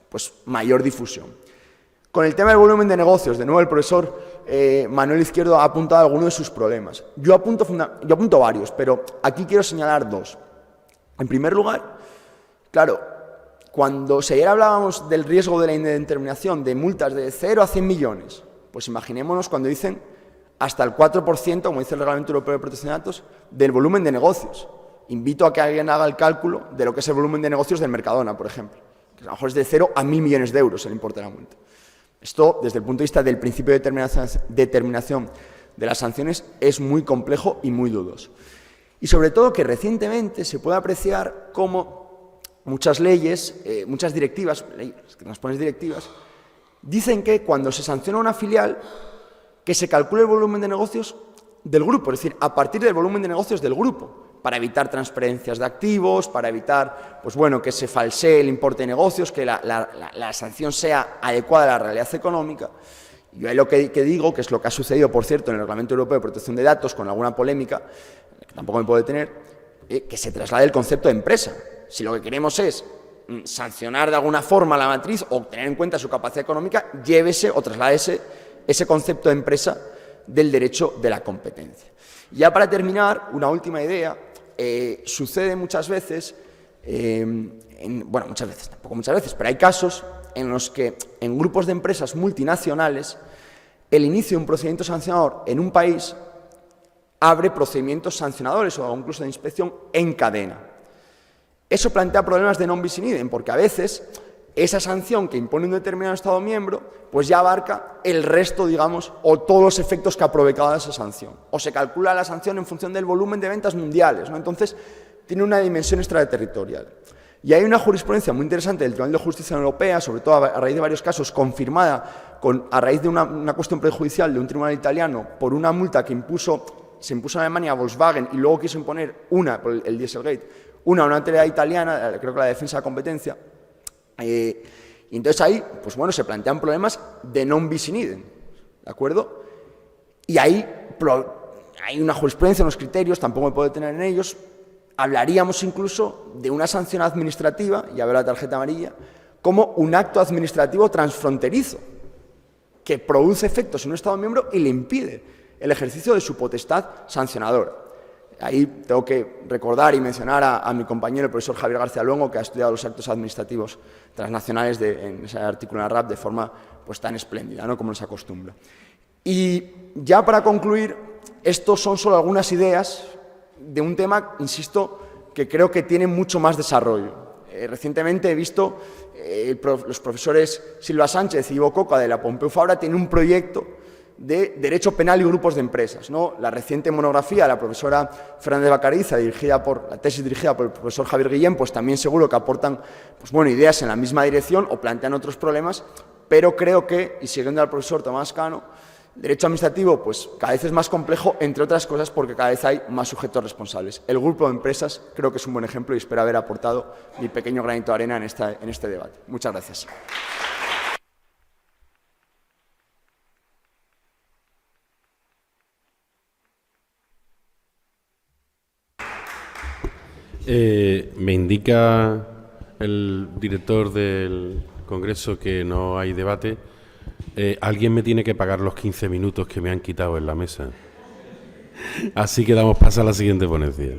pues, mayor difusión. Con el tema del volumen de negocios, de nuevo el profesor Manuel Izquierdo ha apuntado algunos de sus problemas. Yo apunto varios, pero aquí quiero señalar dos. En primer lugar, claro, cuando ayer hablábamos del riesgo de la indeterminación de multas de 0 a 100 millones, pues imaginémonos cuando dicen hasta el 4%, como dice el Reglamento Europeo de Protección de Datos, del volumen de negocios. Invito a que alguien haga el cálculo de lo que es el volumen de negocios del Mercadona, por ejemplo, que a lo mejor es de 0 a 1.000 millones de euros el importe de la multa. Esto, desde el punto de vista del principio de determinación de las sanciones, es muy complejo y muy dudoso. Y sobre todo que recientemente se puede apreciar cómo muchas leyes, muchas directivas, que nos ponen directivas, dicen que cuando se sanciona una filial, que se calcule el volumen de negocios del grupo, es decir, a partir del volumen de negocios del grupo, para evitar transferencias de activos, para evitar, pues bueno, que se falsee el importe de negocios, que la sanción sea adecuada a la realidad económica. Yo ahí lo que digo, que es lo que ha sucedido, por cierto, en el Reglamento Europeo de Protección de Datos, con alguna polémica, que tampoco me puedo detener, que se traslade el concepto de empresa. Si lo que queremos es sancionar de alguna forma la matriz o tener en cuenta su capacidad económica, llévese o trasládese ese concepto de empresa del derecho de la competencia. Y ya para terminar, una última idea. Sucede muchas veces, muchas veces, tampoco muchas veces, pero hay casos en los que en grupos de empresas multinacionales el inicio de un procedimiento sancionador en un país abre procedimientos sancionadores o incluso de inspección en cadena. Eso plantea problemas de non bis in idem, porque a veces esa sanción que impone un determinado Estado miembro, pues ya abarca el resto, digamos, o todos los efectos que ha provocado esa sanción. O se calcula la sanción en función del volumen de ventas mundiales, ¿no? Entonces, tiene una dimensión extraterritorial. Y hay una jurisprudencia muy interesante del Tribunal de Justicia Europea, sobre todo a raíz de varios casos, confirmada a raíz de una cuestión prejudicial de un tribunal italiano por una multa que se impuso en Alemania a Volkswagen y luego quiso imponer una, por el Dieselgate, una autoridad italiana, creo que la defensa de la competencia. Y entonces ahí, pues bueno, se plantean problemas de non bis in idem, ¿de acuerdo? Y ahí hay una jurisprudencia, unos criterios, tampoco me puedo detener en ellos. Hablaríamos incluso de una sanción administrativa, ya veo la tarjeta amarilla, como un acto administrativo transfronterizo, que produce efectos en un Estado miembro y le impide el ejercicio de su potestad sancionadora. Ahí tengo que recordar y mencionar a mi compañero, el profesor Javier García Luengo, que ha estudiado los actos administrativos transnacionales en ese artículo en la RAP de forma pues tan espléndida, ¿no?, como nos acostumbra. Y ya para concluir, estos son solo algunas ideas de un tema, insisto, que creo que tiene mucho más desarrollo. Recientemente he visto los profesores Silva Sánchez y Ivo Coca de la Pompeu Fabra tienen un proyecto de Derecho Penal y Grupos de Empresas, ¿no? La reciente monografía de la profesora Fernández Bacariza, la tesis dirigida por el profesor Javier Guillén, pues también seguro que aportan, pues bueno, ideas en la misma dirección o plantean otros problemas, pero creo que, y siguiendo al profesor Tomás Cano, Derecho administrativo, pues cada vez es más complejo, entre otras cosas porque cada vez hay más sujetos responsables. El grupo de empresas creo que es un buen ejemplo y espero haber aportado mi pequeño granito de arena en este debate. Muchas gracias. Me indica el director del Congreso que no hay debate. Alguien me tiene que pagar los 15 minutos que me han quitado en la mesa. Así que damos paso a la siguiente ponencia.